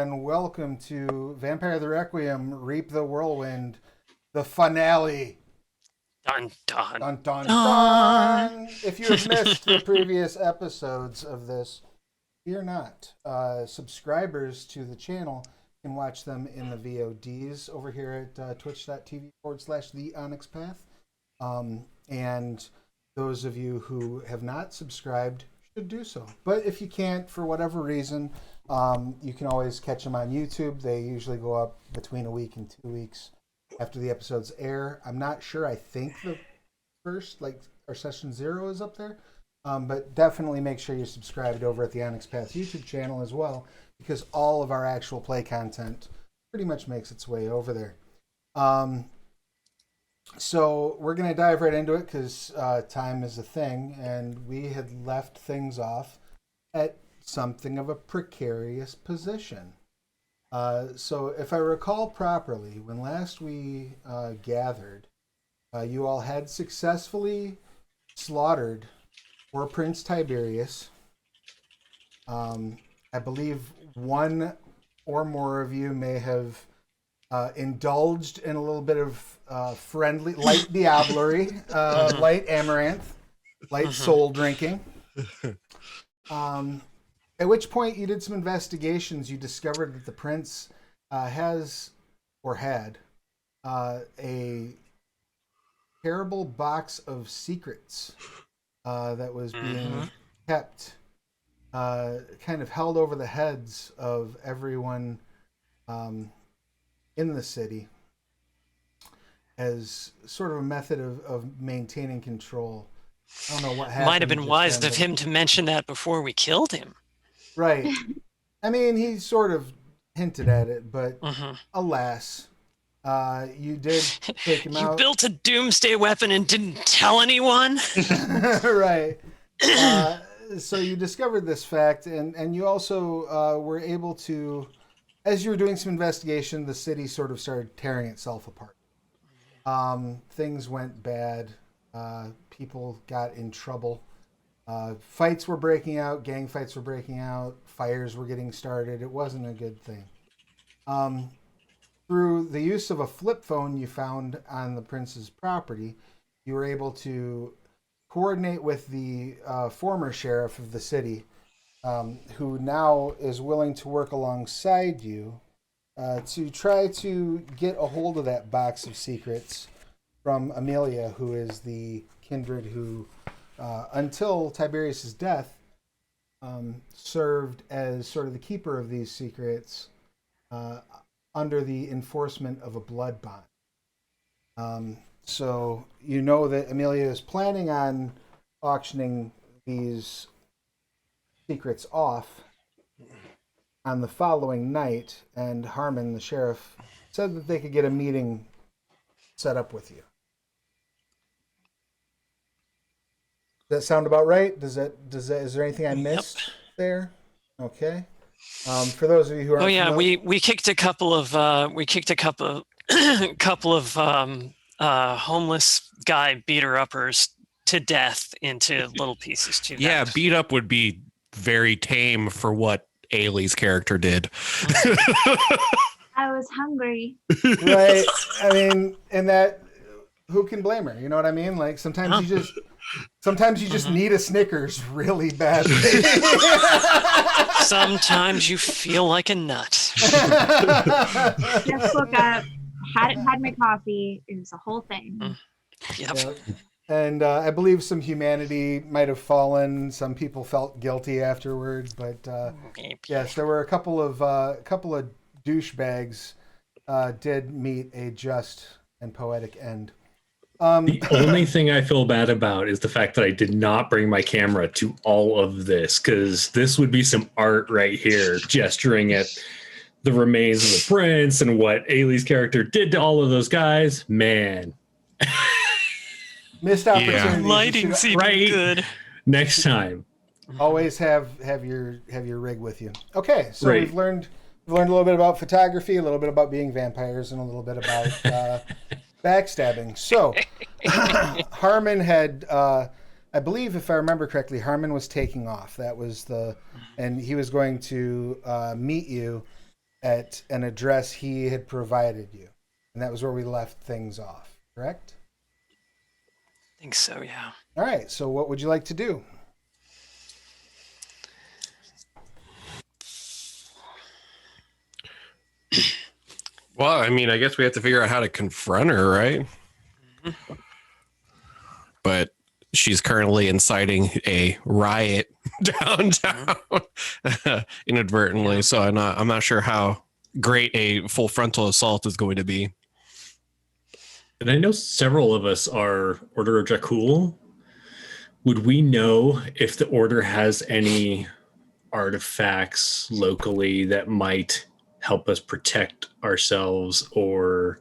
and welcome to Vampire the Requiem, Reap the Whirlwind, the finale. Dun, dun, dun, dun, dun. If you have missed the previous episodes of this, fear not. Subscribers to the channel can watch them in the VODs over here at twitch.tv/the Onyx Path. And those of you who have not subscribed should do so. But if you can't, for whatever reason, you can always catch them on YouTube. They usually go up between a week and 2 weeks after the episodes air. I'm not sure. I think the first, our session 0 is up there. But definitely make sure you're subscribed over at the Onyx Path YouTube channel as well, because all of our actual play content pretty much makes its way over there. So we're going to dive right into it because time is a thing, and we had left things off at something of a precarious position. So if I recall properly, when last we gathered, you all had successfully slaughtered poor Prince Tiberius. I believe one or more of you may have indulged in a little bit of friendly, light diablerie, light amaranth, light soul drinking. At which point you did some investigations. You discovered that the prince has, or had, a terrible box of secrets that was being kept, kind of held over the heads of everyone in the city as sort of a method of maintaining control. I don't know what happened. Might have been wise of him to mention that before we killed him. Right. I mean, he sort of hinted at it, but alas, you did take him out. You built a doomsday weapon and didn't tell anyone? Right. So you discovered this fact, and you also were able to, as you were doing some investigation, the city sort of started tearing itself apart. Things went bad. People got in trouble. Fights were breaking out. Gang fights were breaking out. Fires were getting started. It wasn't a good thing. Through the use of a flip phone you found on the prince's property, you were able to coordinate with the former sheriff of the city, who now is willing to work alongside you to try to get a hold of that box of secrets from Amelia, who is the kindred who, until Tiberius's death, served as sort of the keeper of these secrets under the enforcement of a blood bond. So you know that Amelia is planning on auctioning these secrets off on the following night, and Harmon, the sheriff, said that they could get a meeting set up with you. Does that sound about right? Is there anything I missed there? Okay. For those of you who aren't familiar, we kicked a couple of homeless guy beater uppers to death into little pieces too. Yeah, beat up would be very tame for what Ailey's character did. I was hungry. Right. I mean, and that, who can blame her? You know what I mean? Like sometimes you just need a Snickers really badly. Sometimes you feel like a nut. Just woke up, hadn't had my coffee. It was a whole thing. Yep. Yeah. And I believe some humanity might have fallen. Some people felt guilty afterward, but yes, there were a couple of douchebags did meet a just and poetic end. The only thing I feel bad about is the fact that I did not bring my camera to all of this, because this would be some art right here, gesturing at the remains of the prince and what Ailey's character did to all of those guys. Man. Missed opportunity. Yeah. Lighting's even good. Next time. Always have your rig with you. Okay, so Right. we've learned a little bit about photography, a little bit about being vampires, and a little bit about backstabbing. So Harmon had, I believe, if I remember correctly, Harmon was taking off. That was and he was going to meet you at an address he had provided you. And that was where we left things off, correct? I think so, yeah. All right, so what would you like to do? Well, I mean, I guess we have to figure out how to confront her, right? But she's currently inciting a riot downtown inadvertently, so I'm not sure how great a full frontal assault is going to be. And I know several of us are Order of Dracul. Would we know if the Order has any artifacts locally that might help us protect ourselves or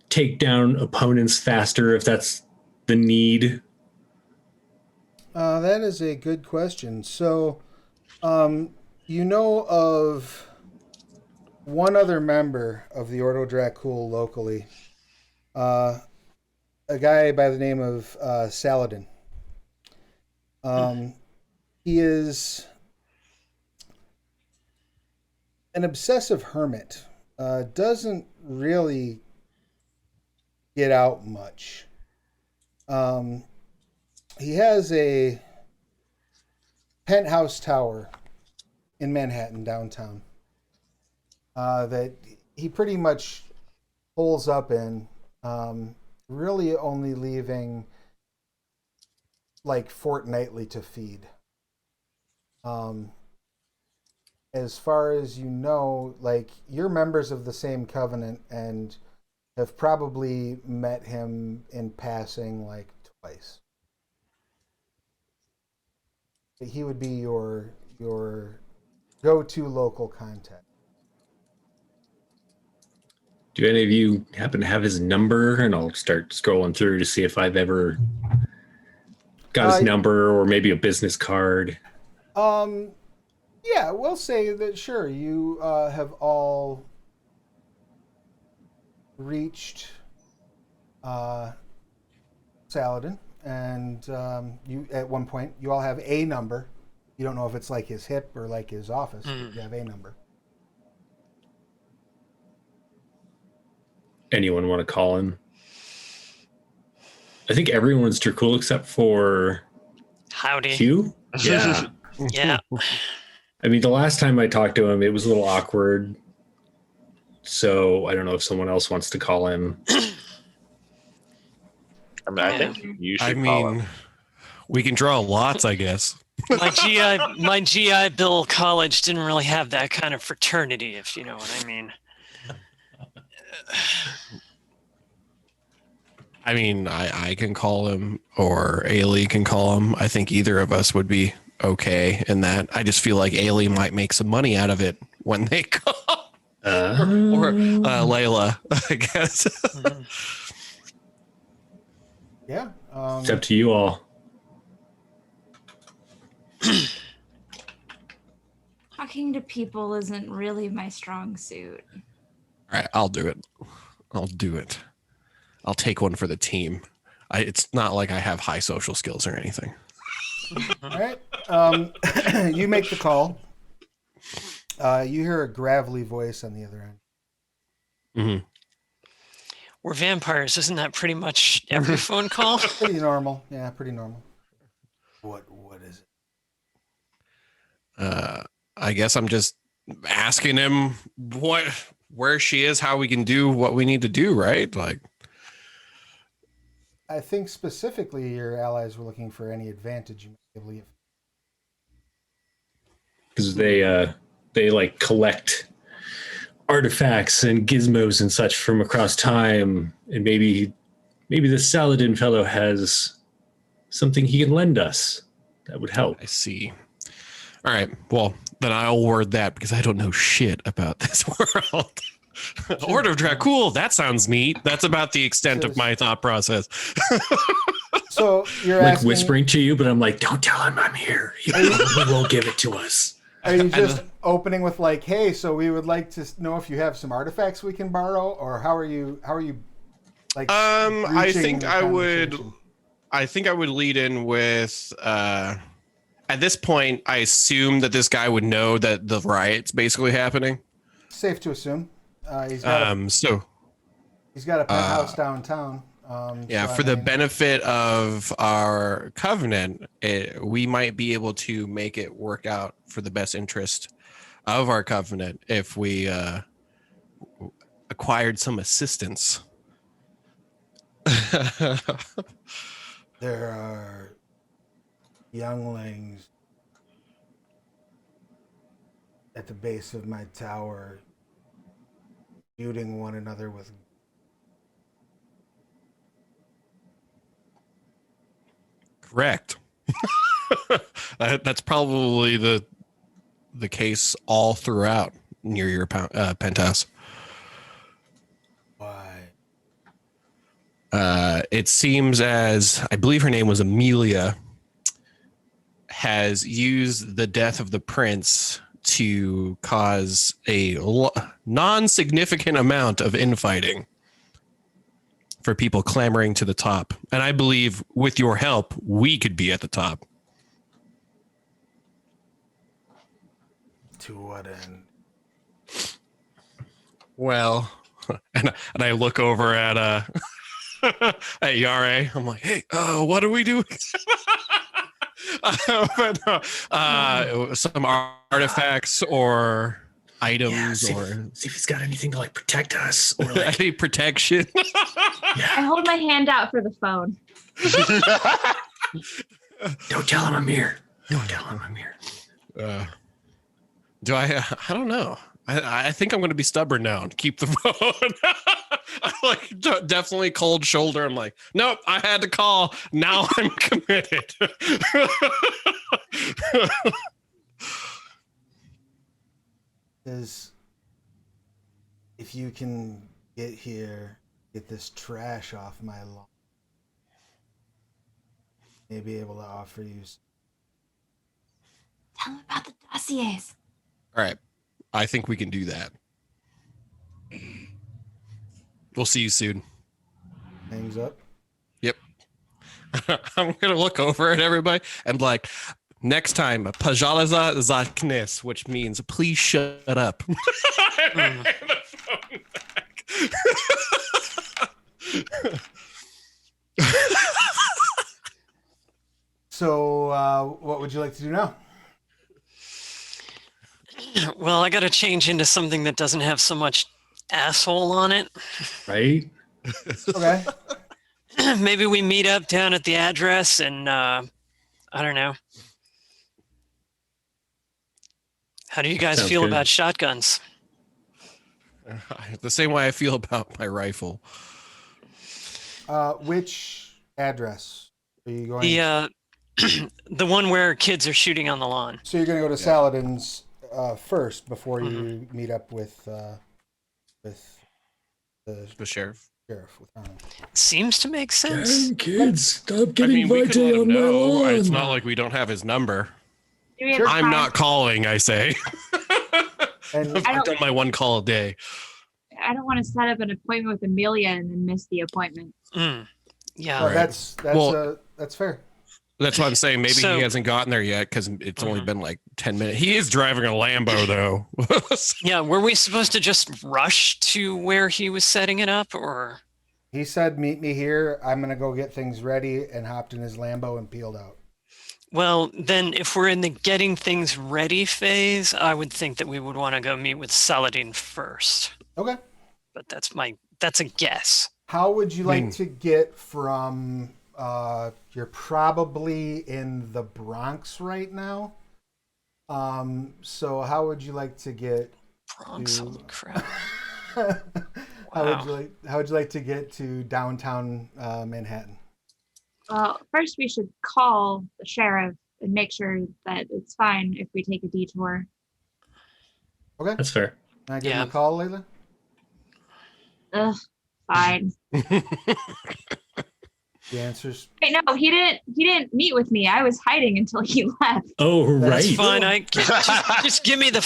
take down opponents faster if that's the need? That is a good question. So, you know of one other member of the Ordo Dracul locally, a guy by the name of Saladin. He is an obsessive hermit. Doesn't really get out much. He has a penthouse tower in Manhattan downtown that he pretty much holes up in, really only leaving like fortnightly to feed. As far as you know, like, you're members of the same covenant and have probably met him in passing like twice. He would be your go-to local contact. Do any of you happen to have his number? And I'll start scrolling through to see if I've ever got his number or maybe a business card. Yeah, we'll say that, sure, you have all reached Saladin, and you at one point you all have a number. You don't know if it's like his hip or like his office. You have a number. Anyone want to call him? I think everyone's Dracul except for Howdy. Hugh. Yeah. Yeah. I mean, the last time I talked to him, it was a little awkward. So I don't know if someone else wants to call him. I mean, I think you should call him. We can draw lots, I guess. My GI Bill college didn't really have that kind of fraternity, if you know what I mean. I mean, I can call him, or Ailey can call him. I think either of us would be okay in that. I just feel like Ailey might make some money out of it when they call. Or Layla, I guess. Yeah. It's up to you all. Talking to people isn't really my strong suit. All right, I'll do it. I'll take one for the team. It's not like I have high social skills or anything. All right. You make the call. You hear a gravelly voice on the other end. Mm-hmm. We're vampires. Isn't that pretty much every phone call? Pretty normal. Yeah, pretty normal. What is it? I guess I'm just asking him where she is, how we can do what we need to do, right? Like, I think specifically your allies were looking for any advantage you might be able to get. Because they like collect artifacts and gizmos and such from across time, and maybe the Saladin fellow has something he can lend us that would help. I see. All right. Well, then I'll word that because I don't know shit about this world. Order of Dracul. That sounds neat. That's about the extent of my thought process. So you're like asking, whispering to you, but I'm like, don't tell him I'm here. He won't give it to us. Are you just opening with like, hey, so we would like to know if you have some artifacts we can borrow, or how are you like? I think the I would. conversation? I think I would lead in with. At this point, I assume that this guy would know that the riot's basically happening. safe to assume. He's got a penthouse downtown. Yeah, so, for the benefit of our covenant, we might be able to make it work out for the best interest of our covenant if we acquired some assistance. There are younglings at the base of my tower shooting one another with. Correct. That's probably the case all throughout near your penthouse. Why? It seems as I believe her name was Amelia has used the death of the prince to cause a non-significant amount of infighting for people clamoring to the top. And I believe with your help, we could be at the top. To what end? Well, and I look over at at Yare. I'm like, hey, what are we doing? Some artifacts or items see if he's got anything to like protect us or like any protection. I hold my hand out for the phone. Don't tell him I'm here. Don't tell him I'm here. Do I don't know. I think I'm going to be stubborn now and keep the phone. I'm like definitely cold shoulder. I'm like, nope, I had to call. Now I'm committed. Is if you can get this trash off my lawn, may be able to offer you. Tell him about the dossiers. All right. I think we can do that. We'll see you soon. Hangs up. Yep. I'm going to look over at everybody and be like, next time, Pajalaza Zaknis, which means please shut up. So, what would you like to do now? Well, I got to change into something that doesn't have so much asshole on it. Right? Okay. Maybe we meet up down at the address and I don't know. How do you guys Sounds feel good. about shotguns? The same way I feel about my rifle. Which address are you going? The the one where kids are shooting on the lawn. So you're going to go to Saladin's first before you meet up with the sheriff. sheriff. With Seems to make sense. Dang, kids, stop I getting mean, we could let Vite him on my know. lawn. It's not like we don't have his number. Do we have I'm time? not calling, I say. And I've done my one call a day. I don't want to set up an appointment with Amelia and then miss the appointment. Yeah. no, Right. that's fair. That's what I'm saying. Maybe So- he hasn't gotten there yet because it's only been like 10 minutes. He is driving a Lambo, though. Yeah, were we supposed to just rush to where he was setting it up, or? He said, "Meet me here. I'm going to go get things ready," and hopped in his Lambo and peeled out. Well, then if we're in the getting things ready phase, I would think that we would want to go meet with Saladin first. Okay. But that's a guess. How would you like to get from? You're probably in the Bronx right now. So how would you like to get? Bronx, holy crap. How would you like to get to downtown Manhattan? Well, first we should call the sheriff and make sure that it's fine if we take a detour. Okay. That's fair. Can I give Yeah. him a call, Layla? Ugh, fine. The answer's Wait, no, he didn't meet with me. I was hiding until he left. Oh, right. It's fine. Just give me the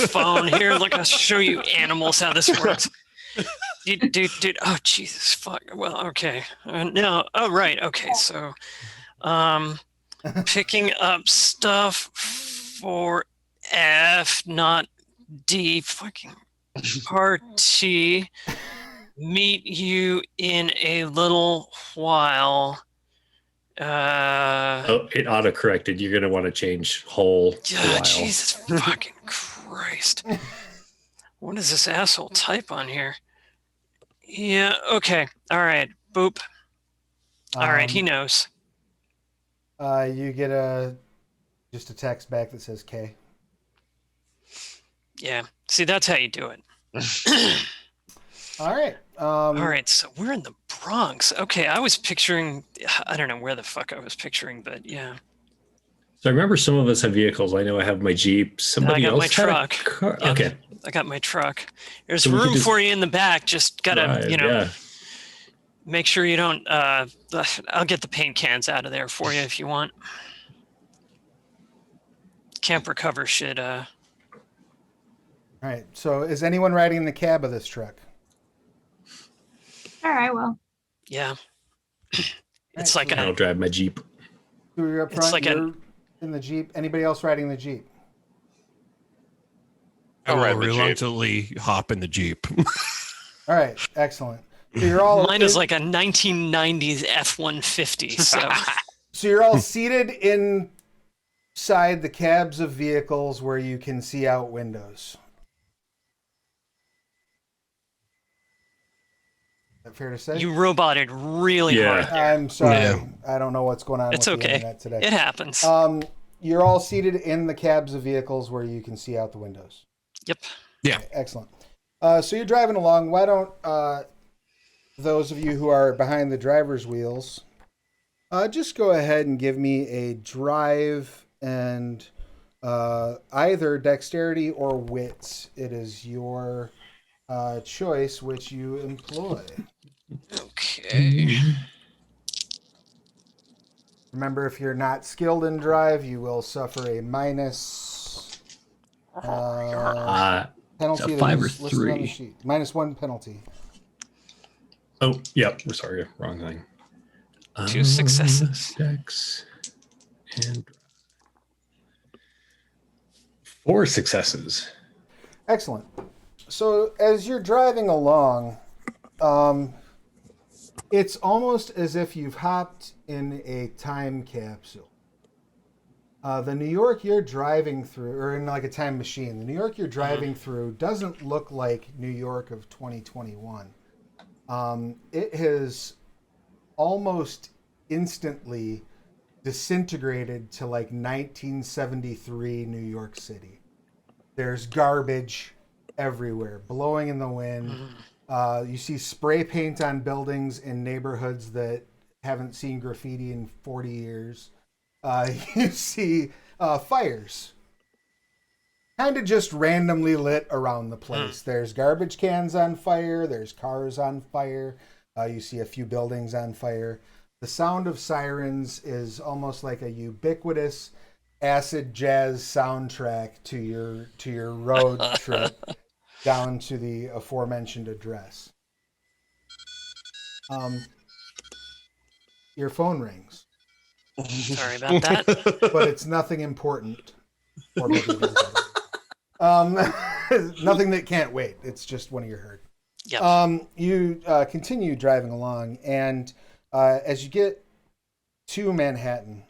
phone here. Look, I'll show you animals how this works. Dude. Oh, Jesus, fuck. Well, okay. No. Oh, right. Okay. So, picking up stuff for F, not D fucking RT. Meet you in a little while. Oh, it auto-corrected. You're going to want to change whole to while. Jesus fucking Christ. What does this asshole type on here? Yeah, okay. All right. Boop. All right, he knows. You get just a text back that says K. Yeah. See, that's how you do it. All right. All right, so we're in the Bronx. Okay, I was picturing, I don't know where the fuck I was picturing, but yeah. So I remember some of us have vehicles. I know I have my Jeep. Somebody I got else my had truck. a car. Yep, Okay. I got my truck. There's So we could room just for you in the back. Just gotta, drive, you know, yeah. make sure you don't, I'll get the paint cans out of there for you if you want. Camper cover should, All right. So is anyone riding in the cab of this truck? All right, well, yeah. It's Right, like I'll a, drive my Jeep. So you're up It's front. like You're in the Jeep. Anybody else riding the Jeep? I I'll ride will the Jeep. reluctantly hop in the Jeep. All right. Excellent. So you're all mine is like a 1990s F-150, so. So you're all seated inside the cabs of vehicles where you can see out windows. Is that fair to say? You roboted really Yeah. hard there. I'm sorry. Yeah. I don't know what's going on It's with the okay. internet today. It happens. You're all seated in the cabs of vehicles where you can see out the windows. Yep. Yeah. Okay, excellent. So you're driving along. Why don't those of you who are behind the driver's wheels just go ahead and give me a drive and either dexterity or wits. It is your choice which you employ. Okay. Remember, if you're not skilled in drive, you will suffer a minus penalty. It's a 5 or that's listed on the 3. sheet. -1 penalty. Oh, yep. We're sorry. Wrong thing. 2 successes. Dex and 4 successes. Excellent. So as you're driving along, it's almost as if you've hopped in a time capsule. The New York you're driving through, or in like a time machine, the New York you're driving through doesn't look like New York of 2021. It has almost instantly disintegrated to like 1973 New York City. There's garbage everywhere, blowing in the wind. You see spray paint on buildings in neighborhoods that haven't seen graffiti in 40 years. You see fires kind of just randomly lit around the place. There's garbage cans on fire. There's cars on fire. You see a few buildings on fire. The sound of sirens is almost like a ubiquitous acid jazz soundtrack to your road trip down to the aforementioned address. Your phone rings, Sorry about that. but it's nothing important. Or maybe it is. Nothing that can't wait. It's just one of your herd. Yep. You continue driving along, and as you get to Manhattan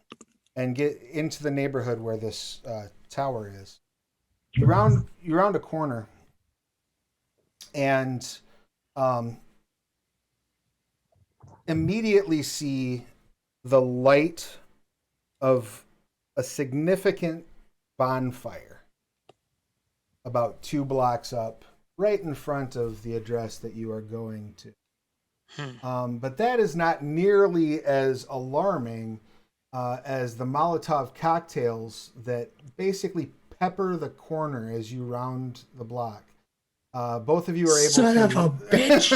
and get into the neighborhood where this tower is, you round a corner, and immediately see the light of a significant bonfire about 2 blocks up, right in front of the address that you are going to. But that is not nearly as alarming as the Molotov cocktails that basically pepper the corner as you round the block. Both of you are able Son to... of a bitch!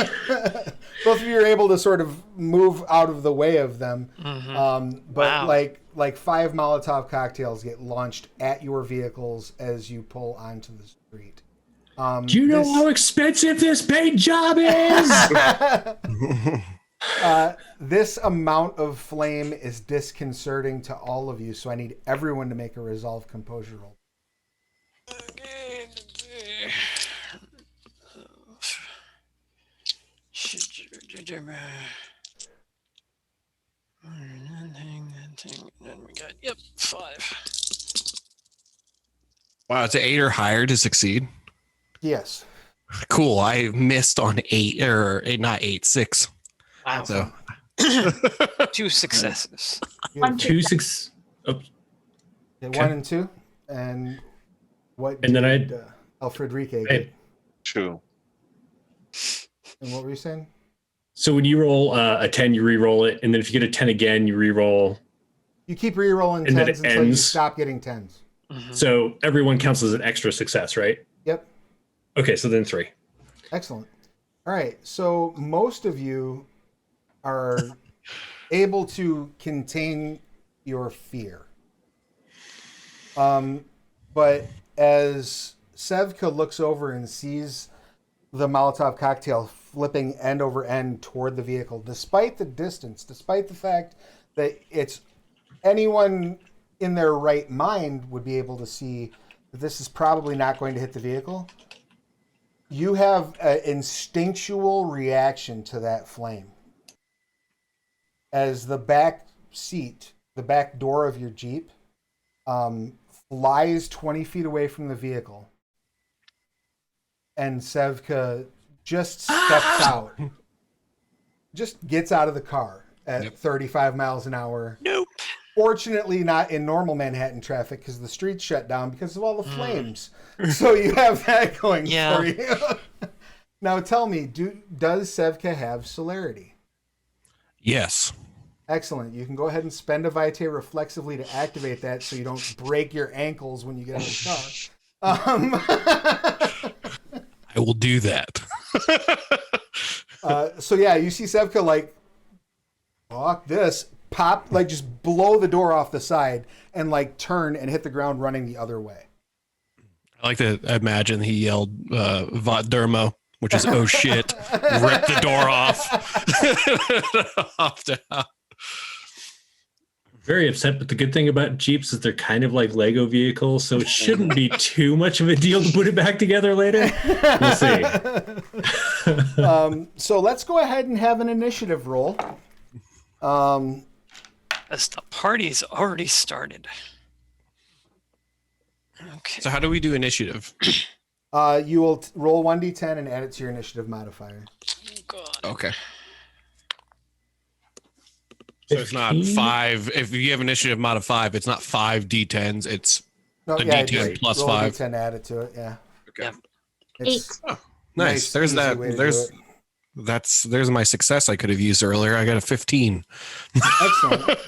Both of you are able to sort of move out of the way of them. But Wow. like 5 Molotov cocktails get launched at your vehicles as you pull onto the street. Do you know how expensive this paint job is? This amount of flame is disconcerting to all of you, so I need everyone to make a resolve composure roll. then we got, yep, 5. Wow, it's an 8 or higher to succeed. Yes. Cool. I missed on 8 or 8, not 8, 6. Wow. So 2 successes. One Two success. six. Okay, 1 and 2. And what And then did Alfred Rique get? 2. And what were you saying? So when you roll a 10, you re-roll it, and then if you get a 10 again, you re-roll. You keep re-rolling And then 10s it until you ends. stop getting 10s. So everyone counts as an extra success, right? Yep. Okay, so then 3. Excellent. All right. So most of you are able to contain your fear. But as Sevka looks over and sees the Molotov cocktail flipping end over end toward the vehicle, despite the distance, despite the fact that it's anyone in their right mind would be able to see that this is probably not going to hit the vehicle, you have an instinctual reaction to that flame. As the back seat, the back door of your Jeep, flies 20 feet away from the vehicle, and Sevka just steps out, just gets out of the car at 35 miles an hour. Nope. Fortunately, not in normal Manhattan traffic because the streets shut down because of all the flames. So you have that going for you. Now tell me, does Sevka have celerity? yes. Excellent. You can go ahead and spend a vitae reflexively to activate that so you don't break your ankles when you get out of the car. I will do that. So yeah, you see Sevka like, fuck this, pop, like just blow the door off the side and like turn and hit the ground running the other way. I like to imagine he yelled Vot Dermo, which is oh shit, rip the door off. Off down. Very upset, but the good thing about Jeeps is they're kind of like Lego vehicles, so it shouldn't be too much of a deal to put it back together later. We'll see. So let's go ahead and have an initiative roll. As the party's already started. Okay. So how do we do initiative? You will roll 1d10 and add it to your initiative modifier. Oh, God. Okay. So it's not 5. If you have initiative mod of 5, it's not 5 d10s. It's No, the yeah, d10 just plus roll 5. D10, add it to it. Yeah. Okay. Yep. It's 8. Nice. There's easy that. way to do There's it. there's my success I could have used earlier. I got a 15. Excellent.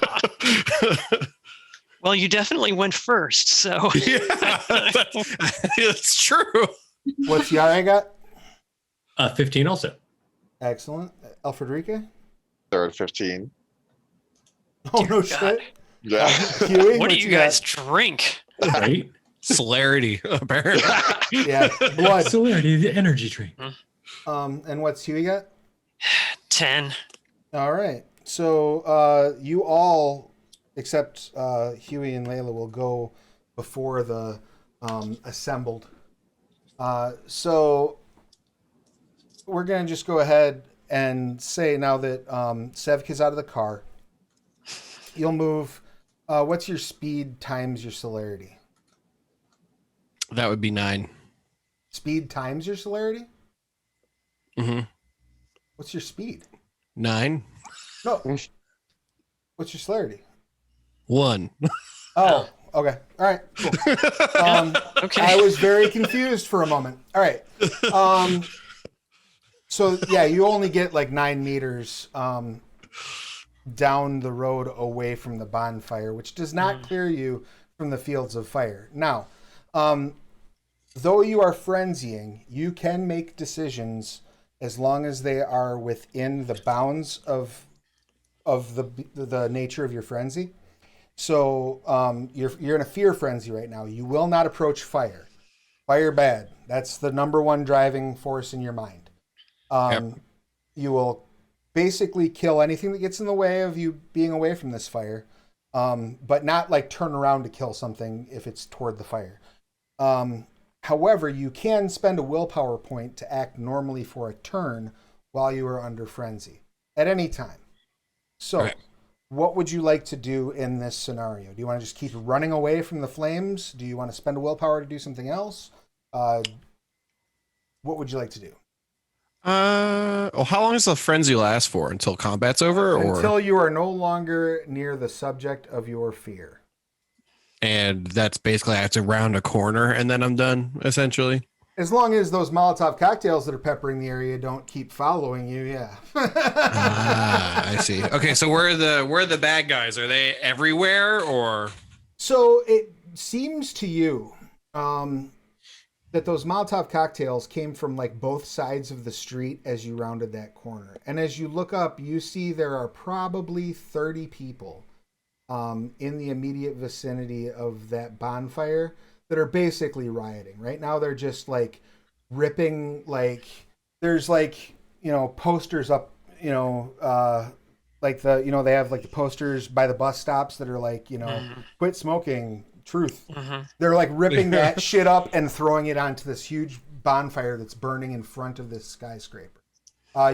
Well, you definitely went first, so. Yeah, it's true. What's the I got? 15 also. Excellent. Alfred Rique? Third 15. Oh, no God. shit. Yeah. Huey, What do what you got? guys drink? Right? Celerity, apparently. Yeah, blood. Celerity, the energy drink. And what's Huey got? 10. All right. So you all, except Huey and Layla, will go before the assembled. So we're going to just go ahead and say now that Sevka's out of the car, you'll move. What's your speed times your celerity? That would be 9. Speed times your celerity? Mm-hmm. What's your speed? 9. No. What's your celerity? 1. Oh, okay. All right. Cool. Okay. I was very confused for a moment. All right. So yeah, you only get like 9 meters down the road away from the bonfire, which does not clear you from the fields of fire. Now, though you are frenzying, you can make decisions as long as they are within the bounds of the nature of your frenzy. So you're in a fear frenzy right now. You will not approach fire. Fire bad. That's the number one driving force in your mind. You will basically kill anything that gets in the way of you being away from this fire, but not like turn around to kill something if it's toward the fire. However, you can spend a willpower point to act normally for a turn while you are under frenzy. at any time. So, Okay. what would you like to do in this scenario? Do you want to just keep running away from the flames? Do you want to spend a willpower to do something else? What would you like to do? Well, how long does the frenzy last for? Until combat's over, or Until you are no longer near the subject of your fear. and that's basically I have to round a corner and then I'm done, essentially. As long as those Molotov cocktails that are peppering the area don't keep following you, yeah. I see. Okay, so where are the bad guys? Are they everywhere, or? So it seems to you that those Molotov cocktails came from like both sides of the street as you rounded that corner. And as you look up, you see there are probably 30 people in the immediate vicinity of that bonfire that are basically rioting. Right now they're just like ripping, like there's like, posters up, like the, they have like the posters by the bus stops that are like, quit smoking, truth. They're like ripping that shit up and throwing it onto this huge bonfire that's burning in front of this skyscraper.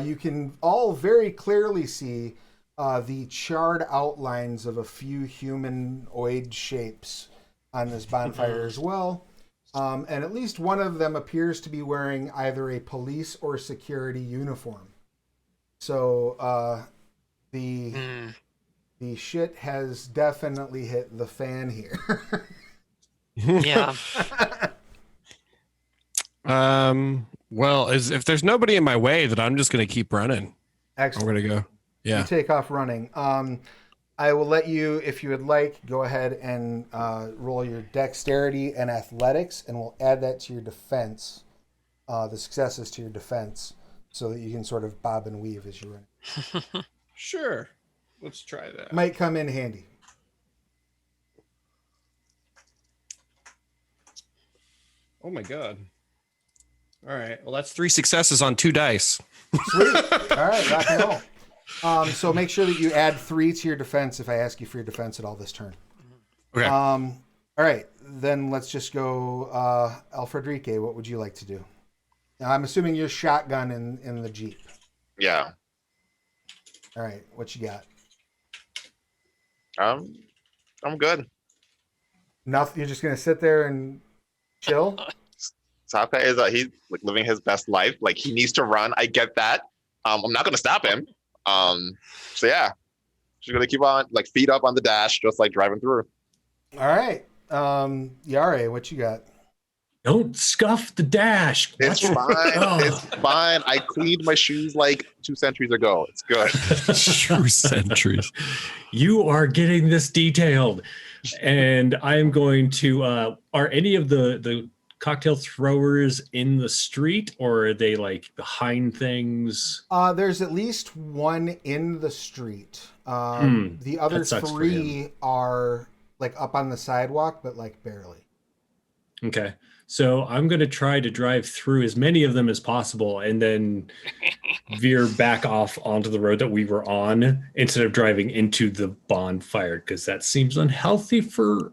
You can all very clearly see the charred outlines of a few humanoid shapes on this bonfire as well. And at least one of them appears to be wearing either a police or security uniform. So the shit has definitely hit the fan here. Yeah. Well, if there's nobody in my way, then I'm just gonna keep running. Excellent. I'm gonna go. Yeah. You take off running. I will let you, if you would like, go ahead and roll your dexterity and athletics, and we'll add that to your defense, the successes to your defense, so that you can sort of bob and weave as you run. Sure. Let's try that. Might come in handy. Oh my god. All right. Well, that's 3 successes on 2 dice. Sweet. All right, rock and roll. So make sure that you add 3 to your defense if I ask you for your defense at all this turn. Okay. All right, then let's just go. Alfredrique, what would you like to do? Now, I'm assuming you're shotgun in the Jeep. Yeah. All right, what you got? I'm good. Nothing. You're just gonna sit there and chill. Saka is he's like living his best life. Like he needs to run. I get that. I'm not gonna stop him. So yeah, just gonna keep on like feet up on the dash, just like driving through. All right, Yare, what you got? Don't scuff the dash. It's Watch- fine. Oh. It's fine. I cleaned my shoes like 2 centuries ago. It's good. True centuries. You are getting this detailed. And I am going to, are any of the cocktail throwers in the street, or are they like behind things? There's at least one in the street. The other that sucks for 3 are like up on the sidewalk, but like barely. Okay. So I'm going to try to drive through as many of them as possible and then veer back off onto the road that we were on instead of driving into the bonfire, because that seems unhealthy for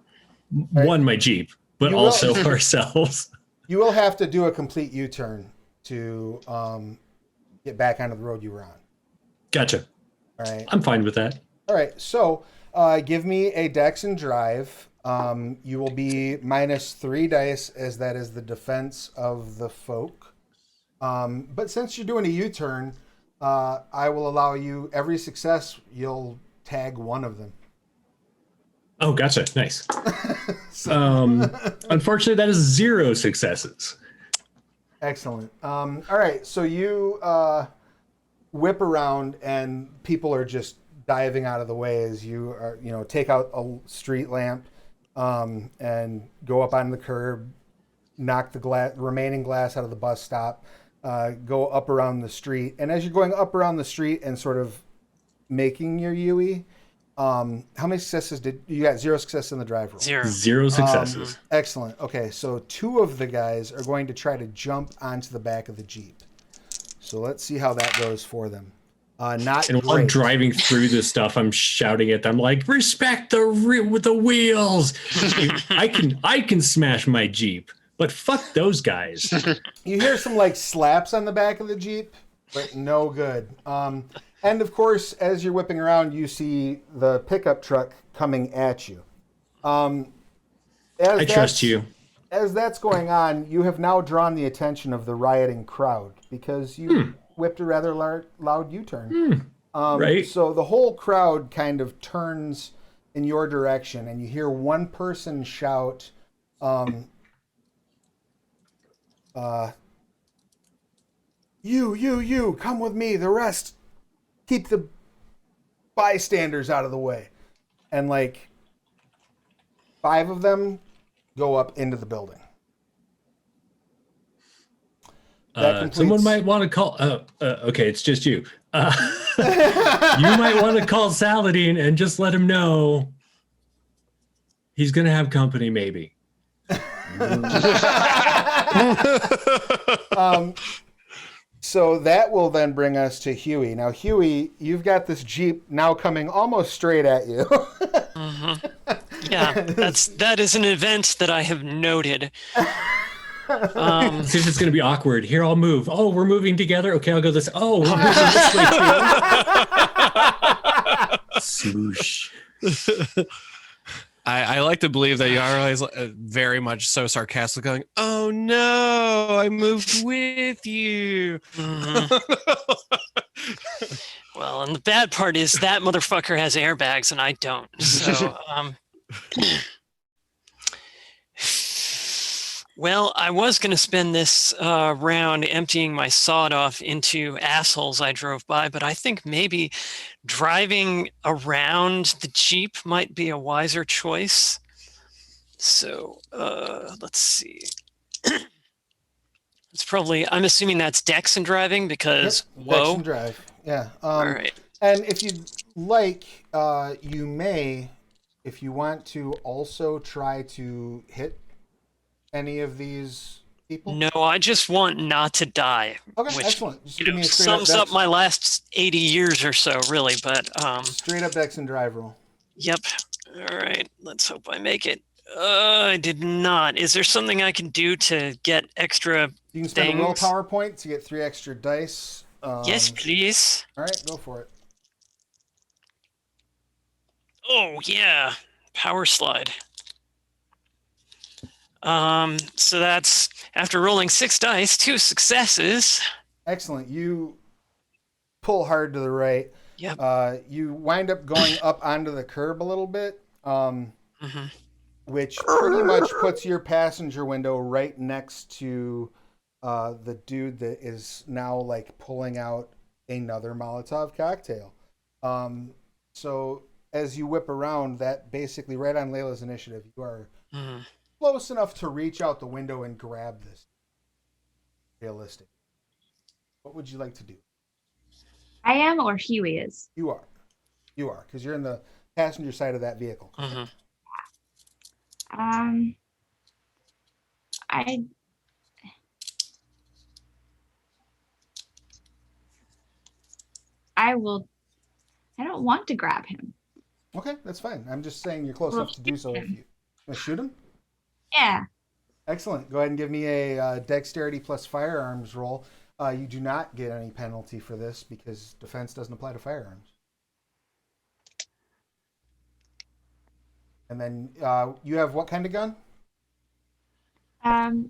one, my Jeep, but You will- also ourselves. You will have to do a complete U-turn to get back onto the road you were on. Gotcha. All right. I'm fine with that. All right. So give me a dex and drive. You will be -3 dice, as that is the defense of the folk. But since you're doing a U-turn, I will allow you every success. You'll tag one of them. Oh, gotcha. Nice. Unfortunately, that is 0 successes. Excellent. All right. So you whip around, and people are just diving out of the way as you are, take out a street lamp and go up on the curb, knock the remaining glass out of the bus stop, go up around the street. And as you're going up around the street and sort of making your Yui, how many successes did you got? 0 success in the drive roll. 0. 0 successes. Excellent. Okay, so 2 of the guys are going to try to jump onto the back of the Jeep. So let's see how that goes for them. Not And while I'm great. driving through this stuff, I'm shouting at them like, "Respect with the wheels." I can smash my Jeep, but fuck those guys. You hear some like slaps on the back of the Jeep, but no good. And of course, as you're whipping around, you see the pickup truck coming at you. As I trust that's- you. As that's going on, you have now drawn the attention of the rioting crowd because you whipped a rather loud U-turn. Right. So the whole crowd kind of turns in your direction, and you hear one person shout, You, come with me. The rest, keep the bystanders out of the way. And like 5 of them go up into the building. Someone might want to call. Okay, it's just you. You might want to call Saladin and just let him know he's going to have company, maybe. So that will then bring us to Huey. Now, Huey, you've got this Jeep now coming almost straight at you. Yeah, that is an event that I have noted. See if it's going to be awkward. Here, I'll move. Oh, we're moving together. Okay, I'll go this. Oh, we're moving this way too. Swoosh. I like to believe that Yara is very much so sarcastic, going, "Oh no, I moved with you." Well, and the bad part is that motherfucker has airbags and I don't. So, well, I was going to spend this round emptying my sawed off into assholes I drove by, but I think maybe driving around the Jeep might be a wiser choice. So let's see. It's probably, I'm assuming that's Dex and driving because, Yep, whoa. Dex and drive. Yeah. All right. And if you'd like, you may, if you want to, also try to hit any of these people. No, I just want not to die. Okay, which, excellent. Just you give know, me a straight up sums Dex, up my last 80 years or so, really. But straight up Dex and drive roll. yep. All right. Let's hope I make it. I did not. Is there something I can do to get extra? You can spend a things? willpower point to get 3 extra dice. Yes, please. All right, go for it. Oh yeah, power slide. So that's after rolling 6 dice, 2 successes. Excellent. You pull hard to the right. Yep. You wind up going up onto the curb a little bit, Mm-hmm. which pretty much puts your passenger window right next to the dude that is now like pulling out another Molotov cocktail. So as you whip around, that basically right on Layla's initiative, you are close enough to reach out the window and grab this. Realistic. What would you like to do? I am, or Huey is. You are, because you're in the passenger side of that vehicle. I will. I don't want to grab him. Okay, that's fine. I'm just saying you're close Well, enough to do so. If you want to shoot him, Yeah. excellent. Go ahead and give me a dexterity plus firearms roll. You do not get any penalty for this because defense doesn't apply to firearms. And then you have what kind of gun?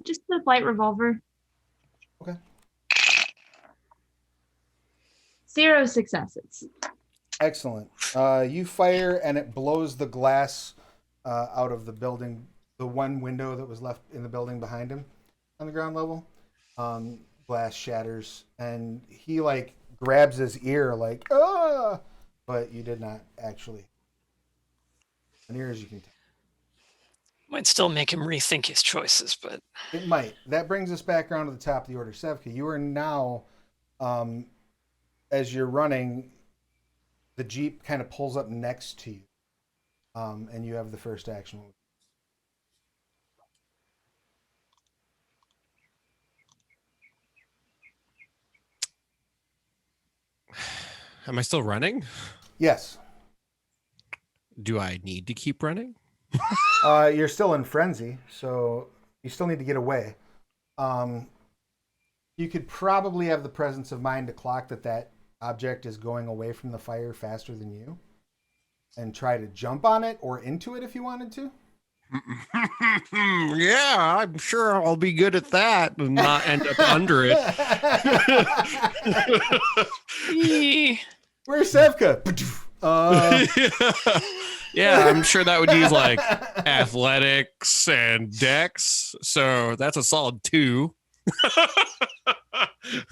Just a light revolver. Okay. 0 successes. Excellent. You fire and it blows the glass out of the building, the one window that was left in the building behind him on the ground level. Glass shatters and he like grabs his ear like, ah! But you did not actually. Near as you can tell. Might still make him rethink his choices, but It might. That brings us back around to the top of the order. Sevka, you are now, as you're running, the Jeep kind of pulls up next to you. And you have the first action. Am I still running? Yes. Do I need to keep running? You're still in frenzy, so you still need to get away. You could probably have the presence of mind to clock that object is going away from the fire faster than you, and try to jump on it or into it if you wanted to. Yeah, I'm sure I'll be good at that and not end up under it. Eee. Where's Sevka? Yeah, I'm sure that would use like athletics and dex. So that's a solid 2.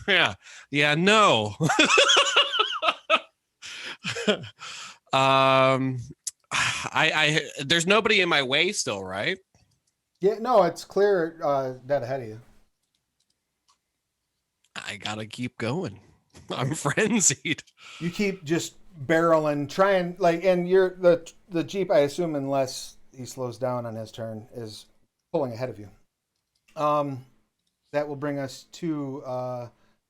Yeah, no. I there's nobody in my way still, right? Yeah, no, it's clear dead ahead of you. I gotta keep going. I'm frenzied. You keep just barreling, trying like, and you're the Jeep, I assume, unless he slows down on his turn, is pulling ahead of you. That will bring us to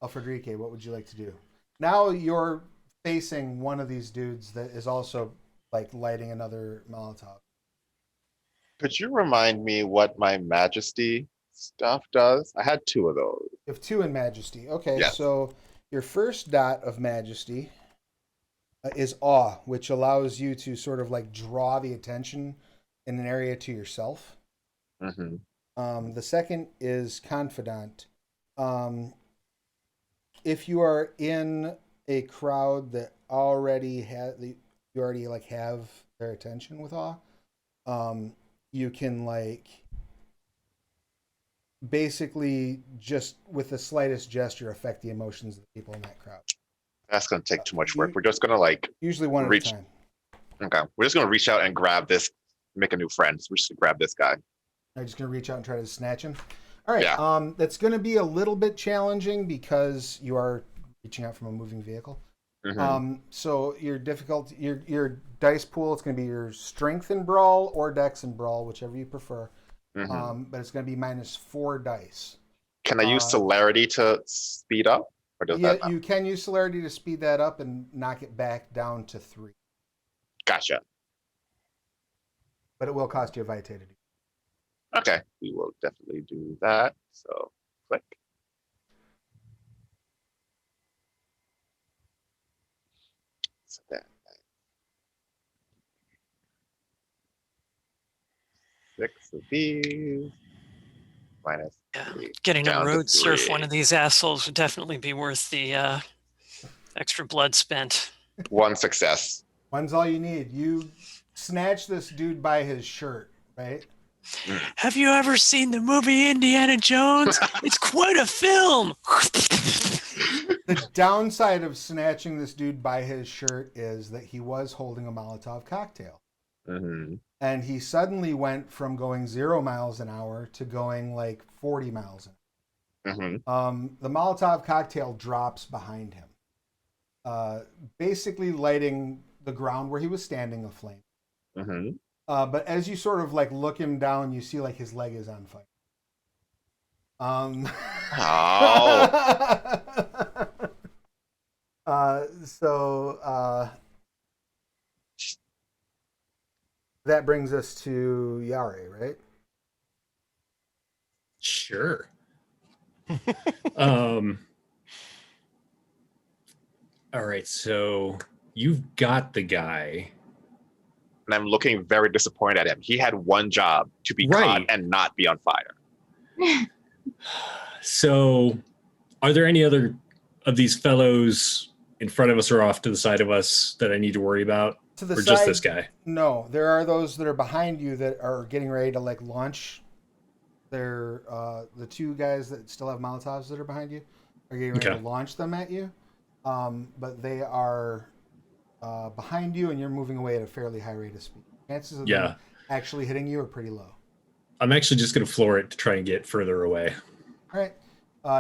Alfredrique. What would you like to do? Now you're facing one of these dudes that is also like lighting another Molotov. Could you remind me what my Majesty stuff does? I had 2 of those. You have 2 in Majesty. Okay, Yeah. so your first dot of Majesty is Awe, which allows you to sort of like draw the attention in an area to yourself. Mm-hmm. The second is Confidant. If you are in a crowd that already you already like have their attention with Awe, you can like basically just with the slightest gesture affect the emotions of the people in that crowd. That's gonna take too much work. We're just gonna like Usually one reach. at a time. Okay, we're just gonna reach out and grab this, make a new friend. So we're just gonna grab this guy. I'm just gonna reach out and try to snatch him. All right. Yeah. That's gonna be a little bit challenging because you are reaching out from a moving vehicle. Mm-hmm. So your difficulty, your dice pool, it's gonna be your strength in brawl or dex in brawl, whichever you prefer. Mm-hmm. But it's gonna be -4 dice. Can I use celerity to speed up, or does Yeah, that? you can use celerity to speed that up and knock it back down to 3, Gotcha. but it will cost you a vitality. Okay, we will definitely do that. So click. So that 6 of these minus Yeah, 3. getting Down a to road surf 3. one of these assholes would definitely be worth the extra blood spent. 1 success. One's all you need. You snatch this dude by his shirt, right? Have you ever seen the movie Indiana Jones? It's quite a film. The downside of snatching this dude by his shirt is that he was holding a Molotov cocktail. Mm-hmm. And he suddenly went from going 0 miles an hour to going like 40 miles an hour. Mm-hmm. The Molotov cocktail drops behind him, basically lighting the ground where he was standing aflame. Mm-hmm. But as you sort of like look him down, you see like his leg is on fire. Oh. That brings us to Yare, right? Sure. All right, so you've got the guy. And I'm looking very disappointed at him. He had one job, to be caught and not be on fire. So are there any other of these fellows in front of us or off to the side of us that I need to worry about? To the or side, just this guy? No, there are those that are behind you that are getting ready to like launch. They're the 2 guys that still have Molotovs that are behind you are getting ready to launch them at you. But they are behind you and you're moving away at a fairly high rate of speed. Chances of them actually hitting you are pretty low. I'm actually just going to floor it to try and get further away. All right.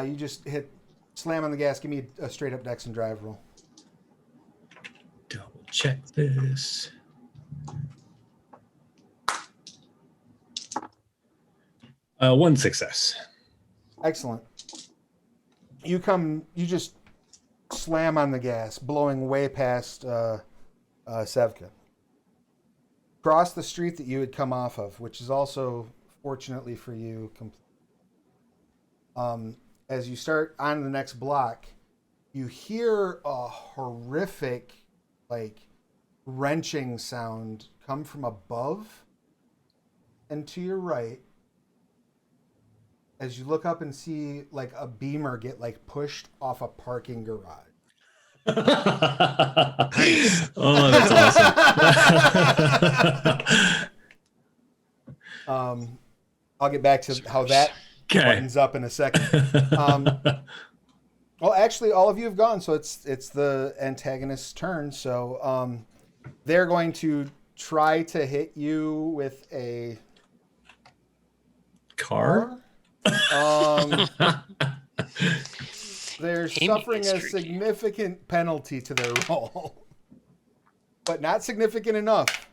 You just slam on the gas. Give me a straight up dex and drive roll. Double check this. One success. Excellent. You just slam on the gas, blowing way past Sevka. Cross the street that you had come off of, which is also, fortunately for you, complete. As you start on the next block, you hear a horrific, like, wrenching sound come from above and to your right as you look up and see like a beamer get like pushed off a parking garage. Oh, that's awesome. I'll get back to how that buttons up in a second. Well, actually, all of you have gone, so it's the antagonist's turn. So they're going to try to hit you with a car. They're suffering a significant penalty to their roll, but not significant enough.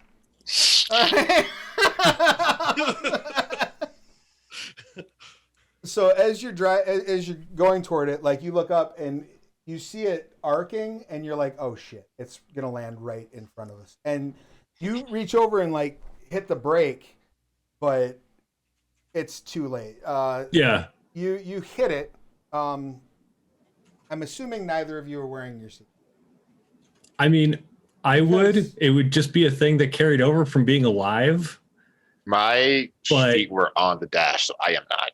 So as you're going toward it, like you look up and you see it arcing, and you're like, "Oh shit, it's gonna land right in front of us." And you reach over and like hit the brake, but it's too late. Yeah. You hit it. I'm assuming neither of you are wearing your seat. I mean, I would. It would just be a thing that carried over from being alive. My feet were on the dash, so I am not.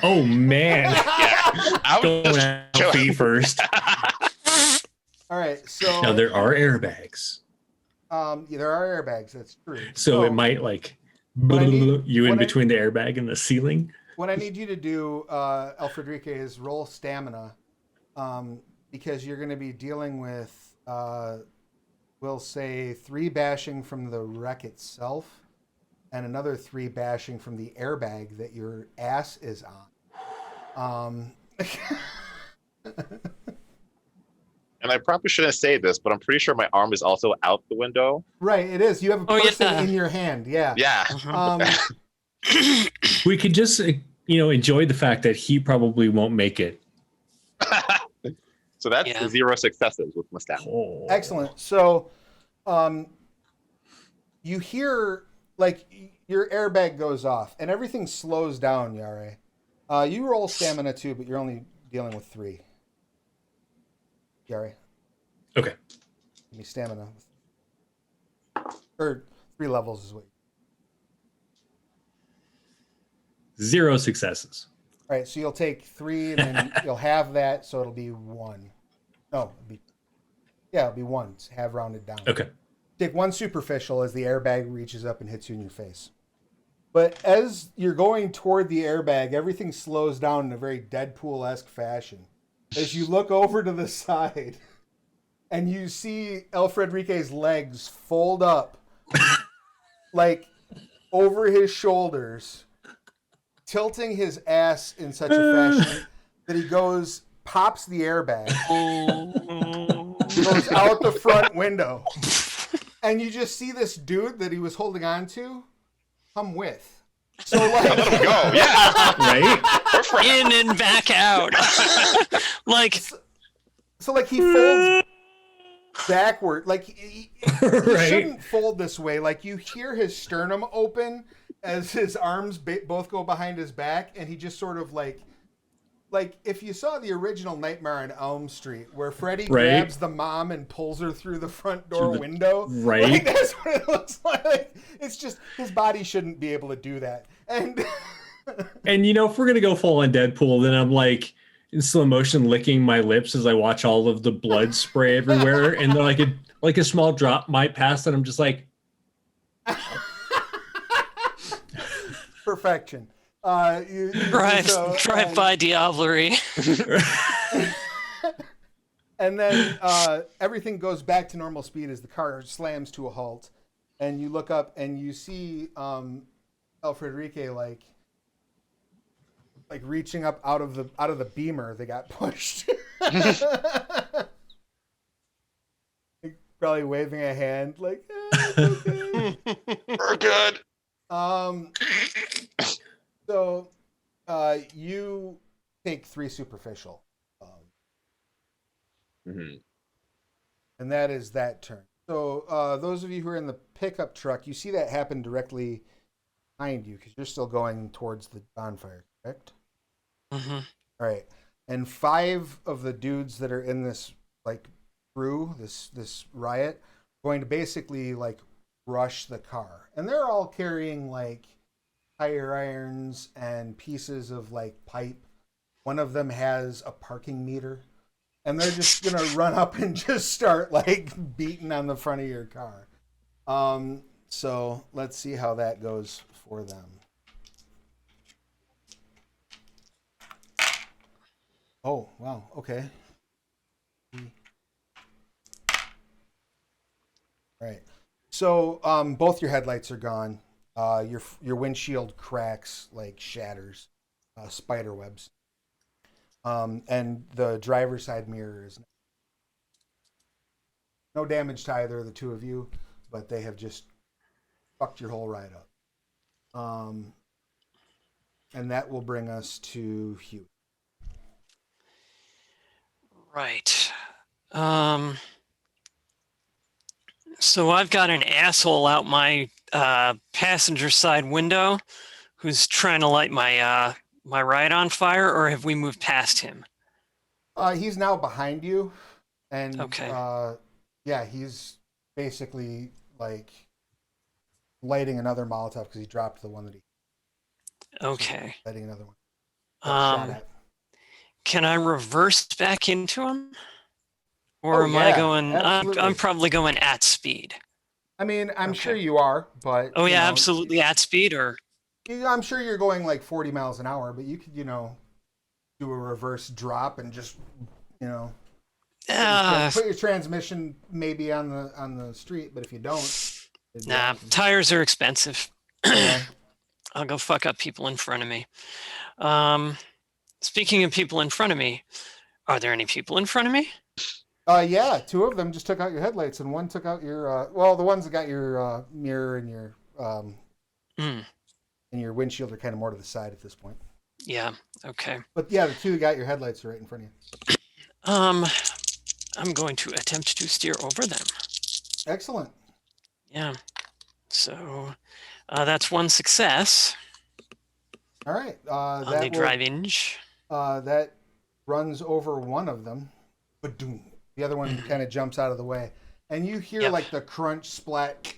Oh man! Yeah, I would Go feet first. All right, so Now there are airbags. yeah, there are airbags. That's true. So it might like you in between the airbag and the ceiling. What I need you to do, Alfredrique, is roll stamina, because you're going to be dealing with, we'll say, 3 bashing from the wreck itself, and another 3 bashing from the airbag that your ass is on. And I probably shouldn't say this, but I'm pretty sure my arm is also out the window. Right, it is. You have a person in your hand. Yeah. Yeah. We could just, enjoy the fact that he probably won't make it. So that's 0 successes with my stamina. Oh. Excellent. So, you hear like your airbag goes off and everything slows down, Yare. You roll stamina too, but you're only dealing with 3. Yare. Okay. Give me stamina. Or 3 levels is what. 0 successes. All right, so you'll take 3 and then you'll have that, so it'll be 1. No, it'll be 1. Have rounded down. Okay. Take 1 superficial as the airbag reaches up and hits you in your face. But as you're going toward the airbag, everything slows down in a very Deadpool-esque fashion. As you look over to the side and you see Alfredrique's legs fold up like over his shoulders, tilting his ass in such a fashion that he pops the airbag, goes out the front window, and you just see this dude that he was holding on to come with. So like, let him go, yeah, right? In and back out. Like, so like he folds backward, like he Right. shouldn't fold this way. Like you hear his sternum open as his arms both go behind his back, and he just sort of like if you saw the original Nightmare on Elm Street, where Freddy grabs the mom and pulls her through the front door window, right? Like, that's what it looks like. It's just his body shouldn't be able to do that. And and if we're gonna go full on Deadpool, then I'm like in slow motion licking my lips as I watch all of the blood spray everywhere, and then like a small drop might pass, and I'm just like. Perfection. drive by Diablerie. And then everything goes back to normal speed as the car slams to a halt, and you look up and you see Alfredrique like reaching up out of the beamer that got pushed. Probably waving a hand like, it's okay. We're good. So you take 3 superficial, Mm-hmm. and that is that turn. So those of you who are in the pickup truck, you see that happen directly behind you because you're still going towards the bonfire, correct? Mm-hmm. All right. and 5 of the dudes that are in this like crew, this riot, going to basically like rush the car, and they're all carrying like tire irons and pieces of like pipe. One of them has a parking meter, and they're just gonna run up and just start like beating on the front of your car. So let's see how that goes for them. Oh wow, okay. Right. So both your headlights are gone. Your windshield cracks, like shatters, spider webs. And the driver's side mirror is no damage to either of the two of you, but they have just fucked your whole ride up. And that will bring us to Hugh. Right. So I've got an asshole out my passenger side window who's trying to light my my ride on fire, or have we moved past him? He's now behind you, and Okay. yeah, he's basically like lighting another Molotov because he dropped the one that he. Okay. Lighting another one. Shot at. Can I reverse back into him? Or Oh, am I yeah, going? absolutely. I'm probably going at speed. I mean, I'm Okay. sure you are, but Oh you yeah, know, absolutely at speed. Or I'm sure you're going like 40 miles an hour, but you could, do a reverse drop and just, put your transmission maybe on the street. But if you don't, it'd be nah, awesome. tires are expensive. Yeah. I'll go fuck up people in front of me. Speaking of people in front of me, are there any people in front of me? Yeah, 2 of them just took out your headlights, and one took out your. Well, the ones that got your mirror and your and your windshield are kind of more to the side at this point. Yeah. Okay. But yeah, the 2 that got your headlights are right in front of you. I'm going to attempt to steer over them. Excellent. Yeah. So that's one success All right. on the That will, driving. that runs over one of them. Ba-doom. The other one kind of jumps out of the way, and you hear Yep. like the crunch splat.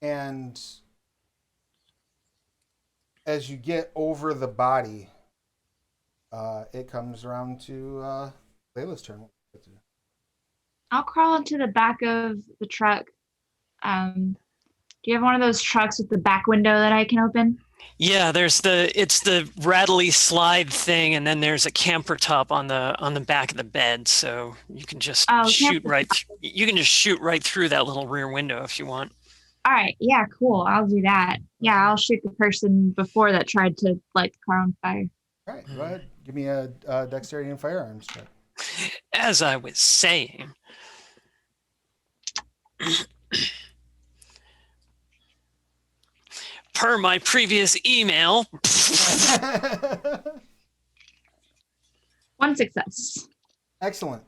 And as you get over the body, it comes around to Layla's turn. I'll crawl into the back of the truck. Do you have one of those trucks with the back window that I can open? Yeah, it's the rattly slide thing, and then there's a camper top on the back of the bed, so you can just shoot right. You can just shoot right through that little rear window if you want. All right. Yeah, cool. I'll do that. Yeah, I'll shoot the person before that tried to light the car on fire. All right, go ahead. Give me a dexterity and firearms check. As I was saying. Per my previous email. One success. Excellent.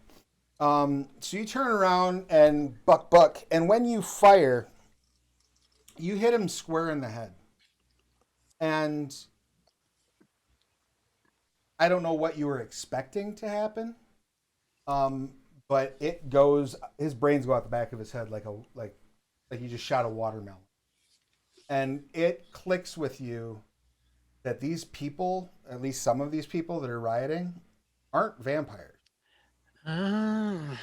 So you turn around and buck, and when you fire, you hit him square in the head. And I don't know what you were expecting to happen, but it goes. His brains go out the back of his head like you just shot a watermelon, and it clicks with you that these people, at least some of these people that are rioting, aren't vampires. I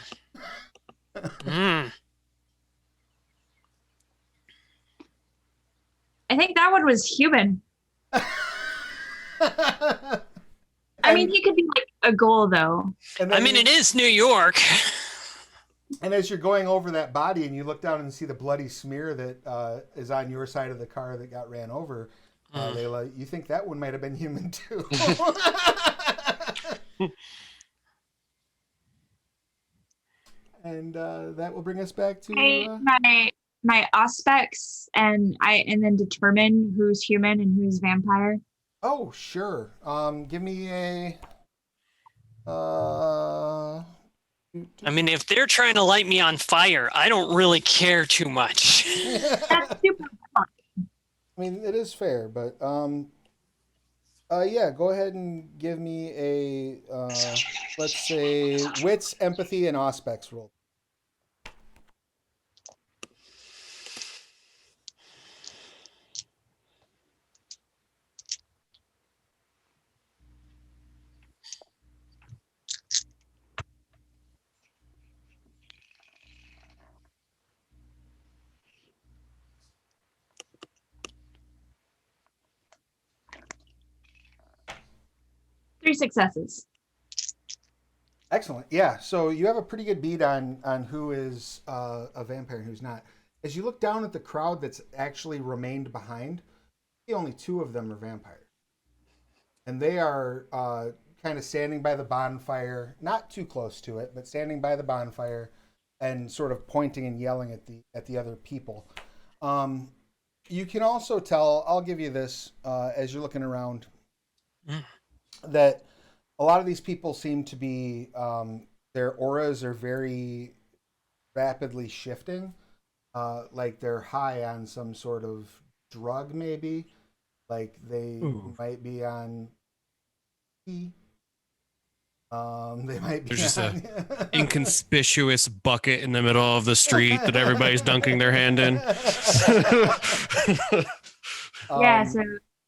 think that one was human. I mean, he could be like a ghoul, though. I mean, it is New York. And as you're going over that body and you look down and see the bloody smear that is on your side of the car that got ran over, Layla, you think that one might have been human too. And that will bring us back to my aspects, and then determine who's human and who's vampire. Oh, sure. Give me a. I mean, if they're trying to light me on fire, I don't really care too much. That's super fun. I mean, it is fair, but Yeah, go ahead and give me a let's say wits, empathy, and auspex roll. 3 successes. Excellent. Yeah. So you have a pretty good beat on who is a vampire and who's not. As you look down at the crowd that's actually remained behind, only 2 of them are vampires, and they are kind of standing by the bonfire, not too close to it, but standing by the bonfire, and sort of pointing and yelling at the other people. You can also tell. I'll give you this as you're looking around. That a lot of these people seem to be their auras are very rapidly shifting, like they're high on some sort of drug, maybe, like they might be on they might be There's just on a inconspicuous bucket in the middle of the street that everybody's dunking their hand in. Yeah, so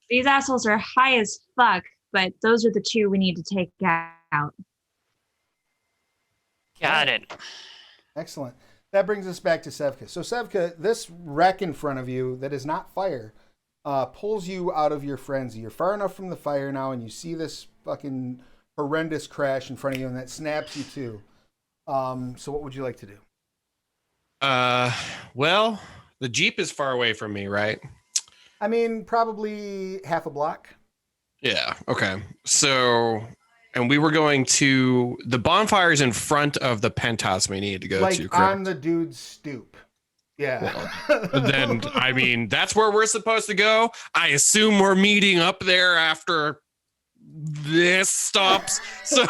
these assholes are high as fuck, but those are the 2 we need to take out. Got it. Excellent. That brings us back to Sevka. So Sevka, this wreck in front of you that is not fire pulls you out of your frenzy. You're far enough from the fire now, and you see this fucking horrendous crash in front of you, and that snaps you too. So what would you like to do? Well, the Jeep is far away from me, right? I mean, probably half a block. Yeah. Okay. So, and we were going to the bonfires in front of the penthouse we needed to go like to, correct? on the dude's stoop. Yeah. Then, I mean, that's where we're supposed to go. I assume we're meeting up there after this stops. So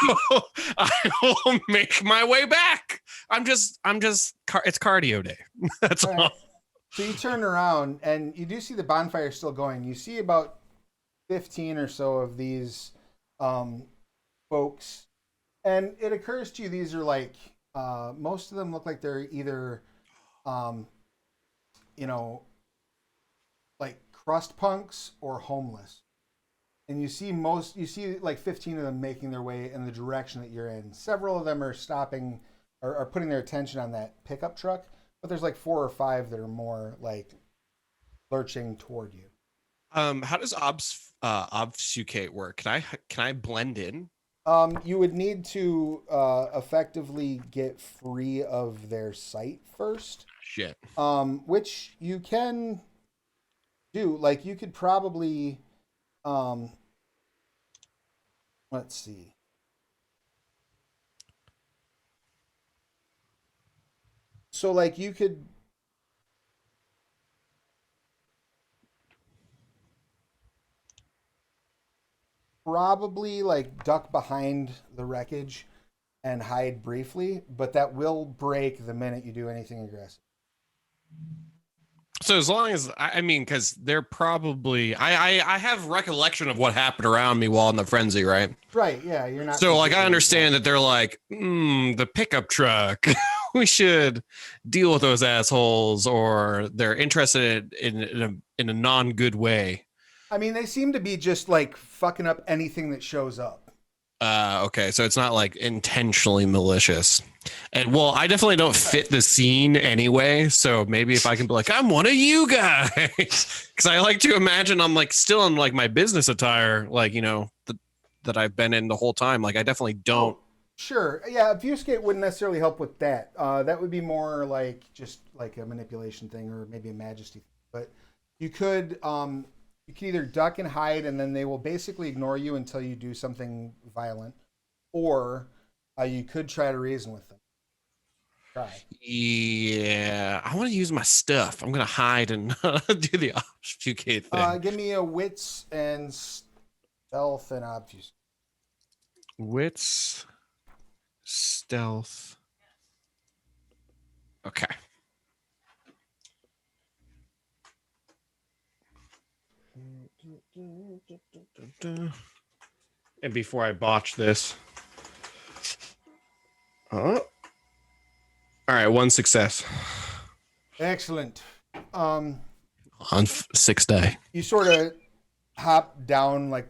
I will make my way back. It's cardio day. That's all. So you turn around and you do see the bonfire still going. You see about 15 or so of these folks. And it occurs to you these are like, most of them look like they're either, like crust punks or homeless. And you see like 15 of them making their way in the direction that you're in. Several of them are stopping or are putting their attention on that pickup truck. But there's like 4 or 5 that are more like lurching toward you. How does obfuscate work? Can I blend in? You would need to effectively get free of their sight first. Shit. Which you can do. Like you could probably, let's see. So like you could probably like duck behind the wreckage and hide briefly, but that will break the minute you do anything aggressive. So as long as I mean, because they're probably I have recollection of what happened around me while in the frenzy, right? Right. Yeah. You're not. So like I understand that they're like the pickup truck. We should deal with those assholes, or they're interested in a non-good way. I mean, they seem to be just like fucking up anything that shows up. Okay, so it's not like intentionally malicious. And well, I definitely don't fit the scene anyway, so maybe if I can be like, I'm one of you guys, because I like to imagine I'm like still in like my business attire, like that I've been in the whole time. Like I definitely don't. Oh, sure. Yeah, obfuscate wouldn't necessarily help with that. That would be more like just like a manipulation thing or maybe a majesty thing. But you could either duck and hide, and then they will basically ignore you until you do something violent, or you could try to reason with them. Try. Yeah, I want to use my stuff. I'm gonna hide and do the obfuscate thing. Give me a wits and stealth and obfuscate. Wits, stealth. Okay. And before I botch this. All right, 1 success. Excellent. On 6th day. You sort of hop down like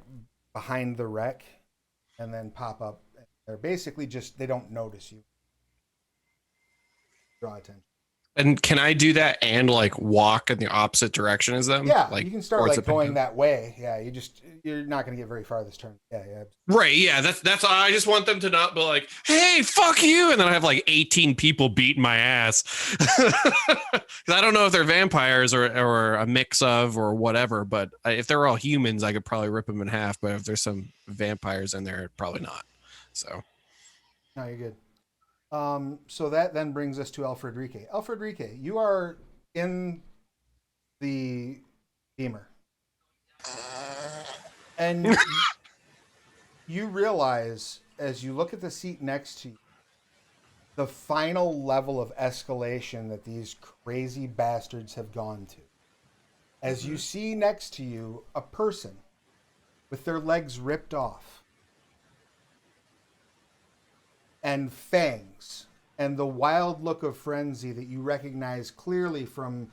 behind the wreck and then pop up. They're basically just, they don't notice you. Draw attention. And can I do that and like walk in the opposite direction as them? Yeah, like, you can start towards like the going pin? that way. Yeah, you're not going to get very far this turn. Yeah. Right, yeah, that's I just want them to not be like, hey, fuck you, and then I have like 18 people beating my ass. 'Cause I don't know if they're vampires or a mix of or whatever, but if they're all humans, I could probably rip them in half, but if there's some vampires in there, probably not. So No, you're good. So that then brings us to Alfred Rique. Alfred Rique, you are in the beamer. And you realize as you look at the seat next to you, the final level of escalation that these crazy bastards have gone to. As you see next to you a person with their legs ripped off and fangs and the wild look of frenzy that you recognize clearly from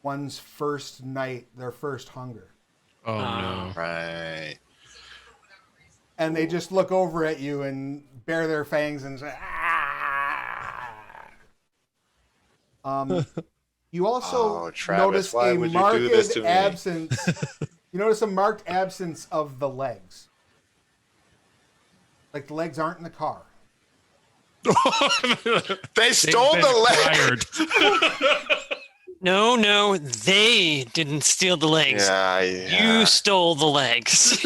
one's first night, their first hunger. oh no. Right. And they just look over at you and bare their fangs and say, ah! You also Oh, Travis, notice why a would you marked do this to me? absence. You notice a marked absence of the legs. Like the legs aren't in the car. They stole the leg. No, they didn't steal the legs. Yeah. You stole the legs.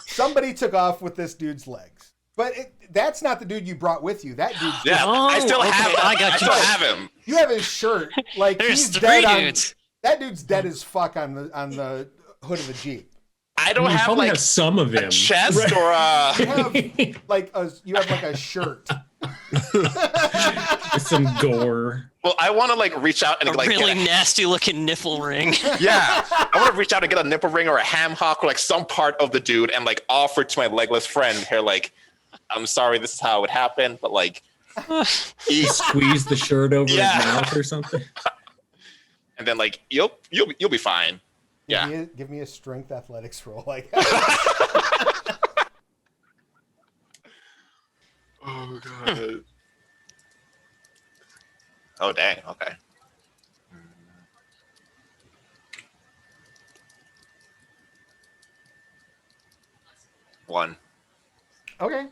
Somebody took off with this dude's legs. But that's not the dude you brought with you. That dude's Yeah, Oh, I still okay, have. I got I you. still have him. You have his shirt. Like There's he's 3 dead on. dudes. That dude's dead as fuck on the hood of the Jeep. I You don't have probably like have some of him. a chest or a. You have like a shirt. With some gore. Well, I want to like reach out and A like really get nasty looking nipple ring. yeah, I want to reach out and get a nipple ring or a ham hock or like some part of the dude and like offer to my legless friend here like, I'm sorry, this is how it happened, but like, he, Squeeze the shirt over Yeah. his mouth or something. and then like you'll be fine. Yeah. Give me a strength athletics roll. Like. Oh god. Oh dang. Okay. One. Okay.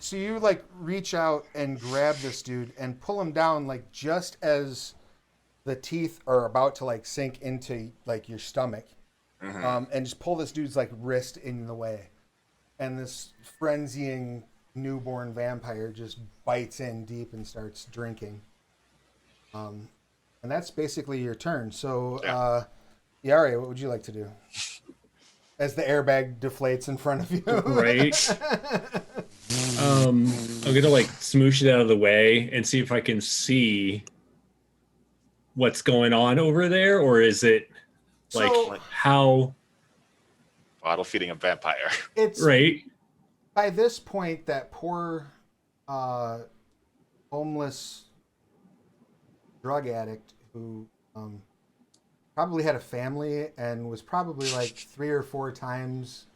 So you like reach out and grab this dude and pull him down like just as the teeth are about to like sink into like your stomach, and just pull this dude's like wrist in the way, and this frenzying newborn vampire just bites in deep and starts drinking. And that's basically your turn. So, Yari, what would you like to do? As the airbag deflates in front of you. Right. I'm gonna like smoosh it out of the way and see if I can see what's going on over there, or is it like So- how Bottle feeding a vampire. It's right? by this point that poor homeless drug addict who probably had a family and was probably like 3 or 4 times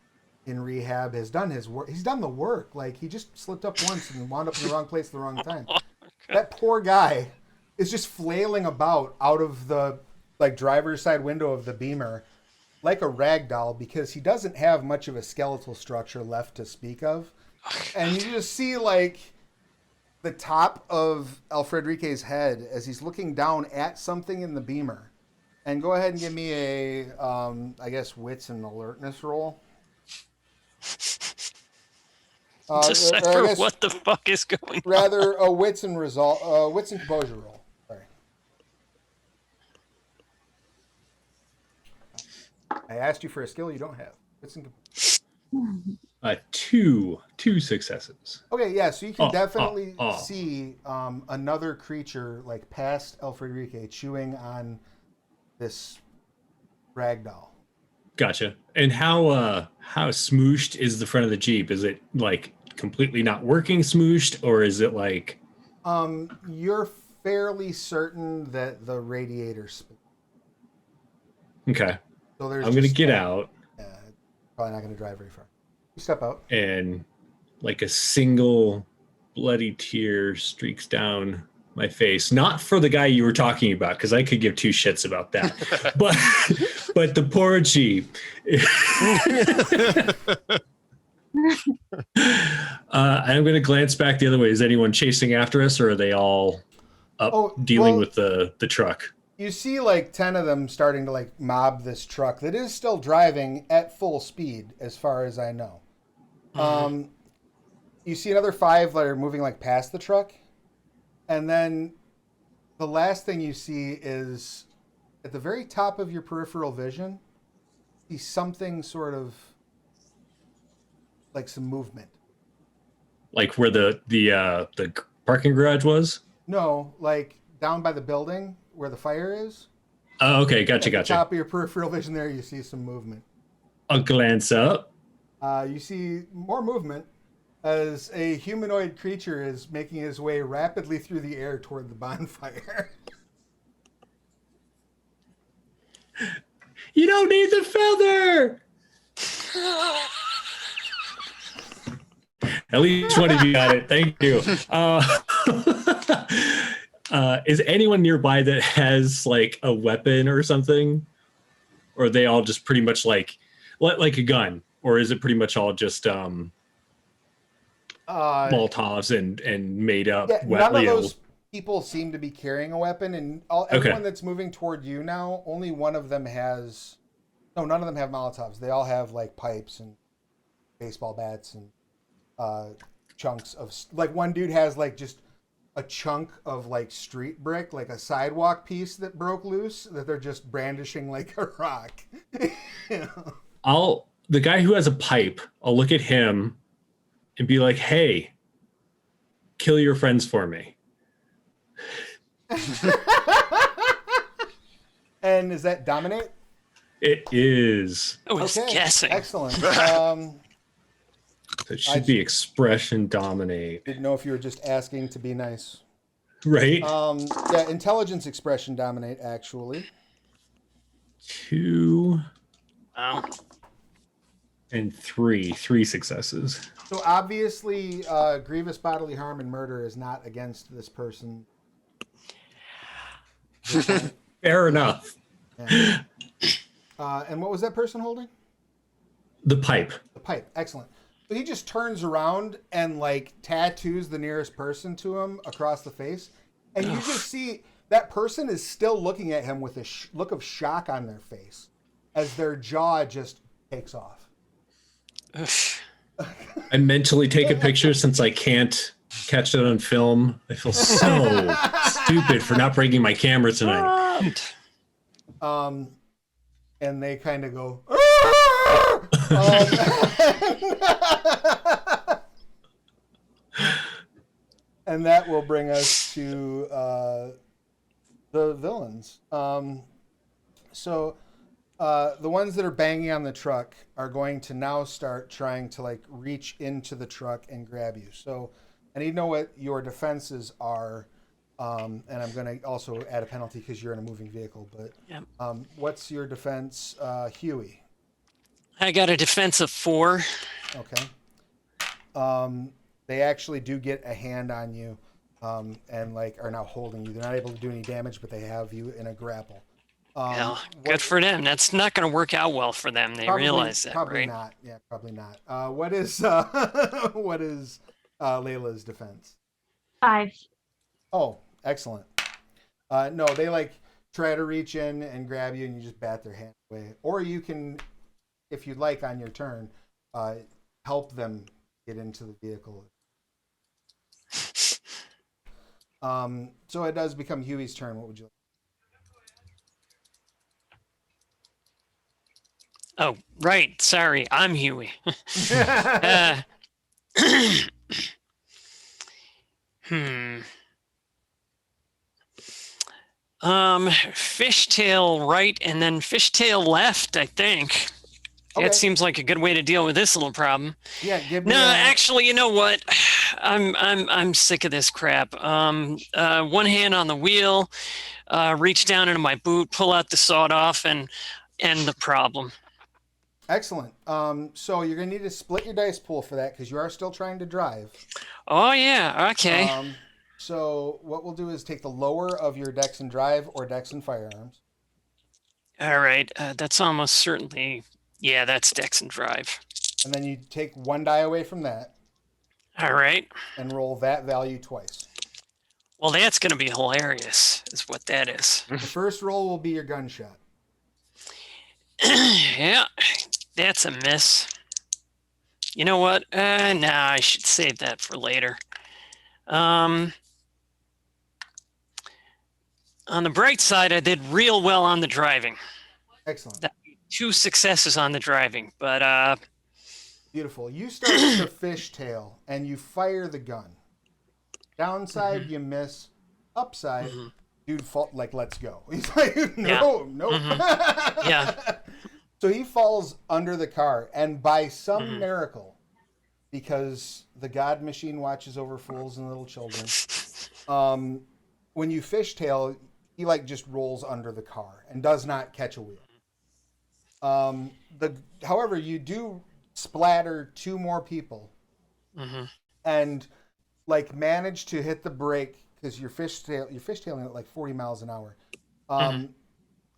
in rehab has done his work. He's done the work. Like he just slipped up once and wound up in the wrong place at the wrong time. That poor guy is just flailing about out of the like driver's side window of the Beamer like a rag doll because he doesn't have much of a skeletal structure left to speak of. And you just see like the top of Alfred Rique's head as he's looking down at something in the Beamer. And go ahead and give me a, I guess, wits and alertness roll. Decipher I guess what the fuck is going on. rather a wits and composure roll. Sorry. I asked you for a skill you don't have. Wits and Two successes. Okay, yeah, so you can Oh, definitely oh. see another creature like past Alfred Rique chewing on this ragdoll. Gotcha. And how smooshed is the front of the Jeep? Is it like completely not working smooshed, or is it like? You're fairly certain that the radiator split. Okay. So there's I'm gonna just, get like, out, probably not gonna drive very far. You step out. and like a single bloody tear streaks down my face. Not for the guy you were talking about, because I could give two shits about that. but the poor Jeep. I'm going to glance back the other way. Is anyone chasing after us, or are they all up dealing with the truck? You see like 10 of them starting to like mob this truck that is still driving at full speed, as far as I know. You see another 5 that are moving like past the truck. And then the last thing you see is at the very top of your peripheral vision, you see something sort of like some movement. Like where the parking garage was? No, like down by the building where the fire is. Oh, okay. Gotcha. At the top of your peripheral vision there, you see some movement. I'll glance up. You see more movement as a humanoid creature is making his way rapidly through the air toward the bonfire. You don't need the feather! At least one of you got it. Thank you. Is anyone nearby that has like a weapon or something? Or are they all just pretty much like a gun? Or is it pretty much all just Molotovs and made up? Yeah, none of those people seem to be carrying a weapon, and everyone that's moving toward you now, only one of them has. No, none of them have Molotovs. They all have like pipes and baseball bats and chunks of like one dude has like just a chunk of like street brick, like a sidewalk piece that broke loose that they're just brandishing like a rock. You know? The guy who has a pipe, I'll look at him and be like, "Hey, kill your friends for me." And is that dominate? It is. I was guessing. Excellent. It should be expression dominate. Didn't know if you were just asking to be nice. Right? Yeah, intelligence expression dominate, actually. 2 Oh. and 3 successes. So obviously, grievous bodily harm and murder is not against this person. Fair enough. Yeah. And what was that person holding? The pipe. The pipe. Excellent. So he just turns around and like tattoos the nearest person to him across the face. And you just see that person is still looking at him with a look of shock on their face as their jaw just takes off. I mentally take a picture since I can't catch it on film. I feel so stupid for not bringing my camera tonight. And they kind of go, and that will bring us to the villains. So the ones that are banging on the truck are going to now start trying to like reach into the truck and grab you. So I need to know what your defenses are. And I'm going to also add a penalty because you're in a moving vehicle. But Yep. What's your defense, Huey? I got a defense of 4. Okay. They actually do get a hand on you, and like are now holding you. They're not able to do any damage, but they have you in a grapple. Well, good for them. That's not going to work out well for them. They realize that, probably right? not. Yeah, probably not. What is Layla's defense? 5. Oh, excellent. No, they like try to reach in and grab you, and you just bat their hand away. Or you can, if you'd like, on your turn, help them get into the vehicle. So it does become Huey's turn. What would you like? Oh, right. Sorry. I'm Huey. Fishtail right and then fishtail left, I think. Okay. That seems like a good way to deal with this little problem. Yeah, give me. No, actually, you know what? I'm sick of this crap. One hand on the wheel, reach down into my boot, pull out the sawed off, and end the problem. Excellent. So you're gonna need to split your dice pool for that because you are still trying to drive. Oh yeah, okay. So what we'll do is take the lower of your dex and drive or dex and firearms. All right, that's almost certainly, yeah, that's Dex and Drive. And then you take one die away from that All right. and roll that value twice. Well, that's going to be hilarious, is what that is. The first roll will be your gunshot. Yeah, that's a miss. You know what? Nah, I should save that for later. On the bright side, I did real well on the driving. Excellent. 2 successes on the driving, but Beautiful. You start with the fishtail and you fire the gun. Downside, you miss. Upside, dude, like, let's go. He's like, no. yeah. So he falls under the car, and by some miracle, because the God machine watches over fools and little children, when you fishtail, he like just rolls under the car and does not catch a wheel. However, you do splatter 2 more people, and like manage to hit the brake because you're fishtailing at like 40 miles an hour.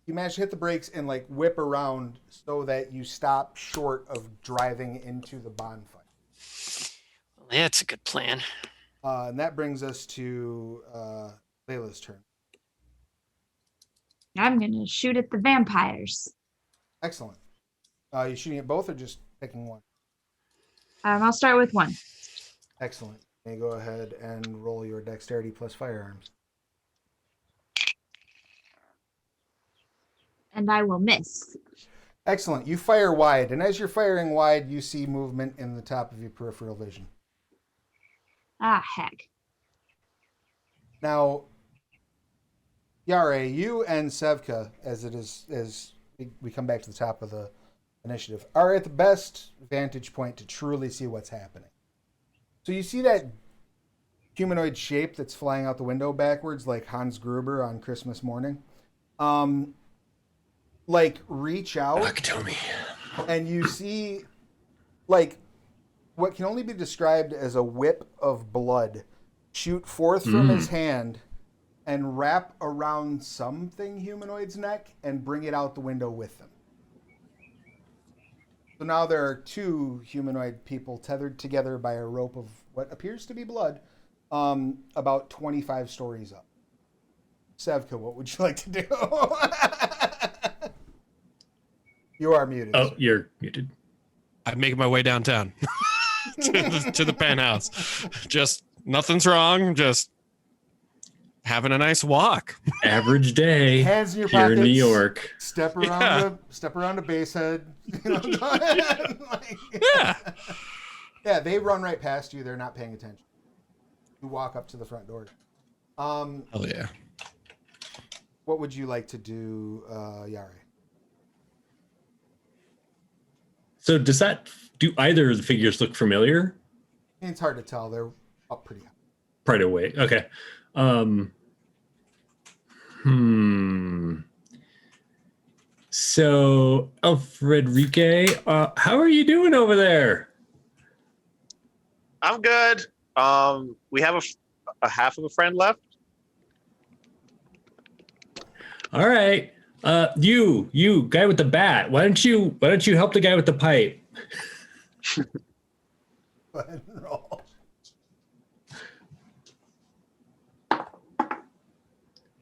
You manage to hit the brakes and like whip around so that you stop short of driving into the bonfire. Well, that's a good plan. And that brings us to Layla's turn. I'm gonna shoot at the vampires. Excellent. You shooting at both or just picking one? I'll start with one. Excellent. You go ahead and roll your dexterity plus firearms. And I will miss. Excellent. You fire wide, and as you're firing wide, you see movement in the top of your peripheral vision. Ah, heck. Now, Yare, you and Sevka, as we come back to the top of the initiative, are at the best vantage point to truly see what's happening. So you see that humanoid shape that's flying out the window backwards, like Hans Gruber on Christmas morning. Like reach out, Nakatomi. and you see like what can only be described as a whip of blood shoot forth from his hand and wrap around something humanoid's neck and bring it out the window with them. So now there are 2 humanoid people tethered together by a rope of what appears to be blood, about 25 stories up. Sevka, what would you like to do? You are muted. Oh, sir. you're muted. I'm making my way downtown to the penthouse. Just nothing's wrong. Just having a nice walk. Average day Hands in your here pockets. in New York. Step around the base head. Yeah. Yeah, they run right past you. They're not paying attention. You walk up to the front door. Hell yeah. What would you like to do, Yare? So do either of the figures look familiar? It's hard to tell. They're up pretty high. Right away. Okay. So, Alfredrique, how are you doing over there? I'm good. We have a half of a friend left. All right. You guy with the bat. Why don't you help the guy with the pipe? Go ahead and roll.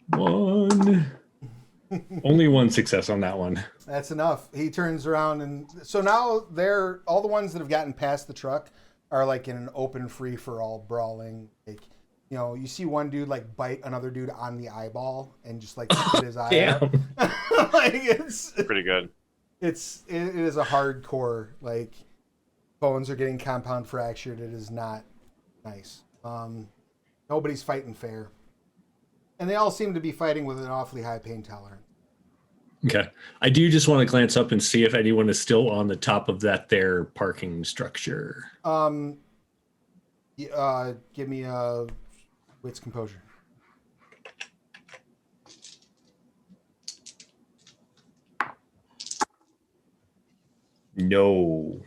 One. Only one success on that one. That's enough. He turns around, and so now they're all the ones that have gotten past the truck are like in an open free for all brawling. Like, you know, you see one dude like bite another dude on the eyeball and just like spit his eye out. Like it's Pretty good. it is a hardcore, like bones are getting compound fractured. It is not nice. Nobody's fighting fair, and they all seem to be fighting with an awfully high pain tolerance. Okay. I do just want to glance up and see if anyone is still on the top of that there parking structure. Give me wits composure. No.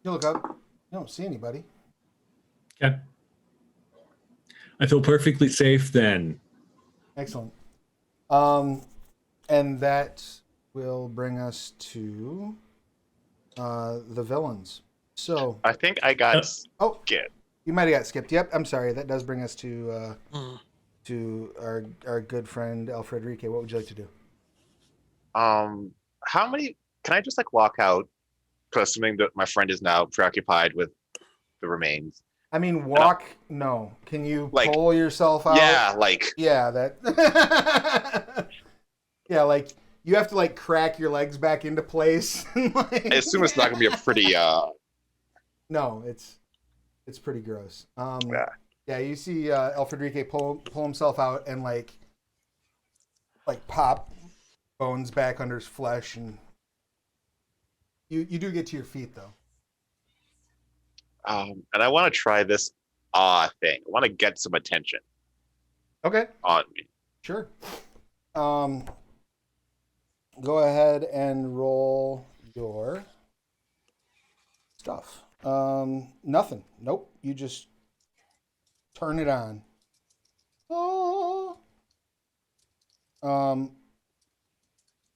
You look up. You don't see anybody. Okay. I feel perfectly safe then. Excellent. And that will bring us to the villains. So I think I got oh, skipped. you might have got skipped. Yep, I'm sorry. That does bring us to Mm. our good friend Alfred Rique. What would you like to do? How many? Can I just like walk out? Because assuming that my friend is now preoccupied with the remains. I mean, walk. No. Can you Like, pull yourself out? Yeah, like Yeah, that. Yeah, like you have to like crack your legs back into place. Like... I assume it's not gonna be a pretty. No, it's pretty gross. Yeah, you see Alfred Rique pull himself out and like pop bones back under his flesh, and you do get to your feet though. And I want to try this thing. I want to get some attention Okay, on me. sure. Go ahead and roll your stuff. Nothing. Nope. You just turn it on. Oh.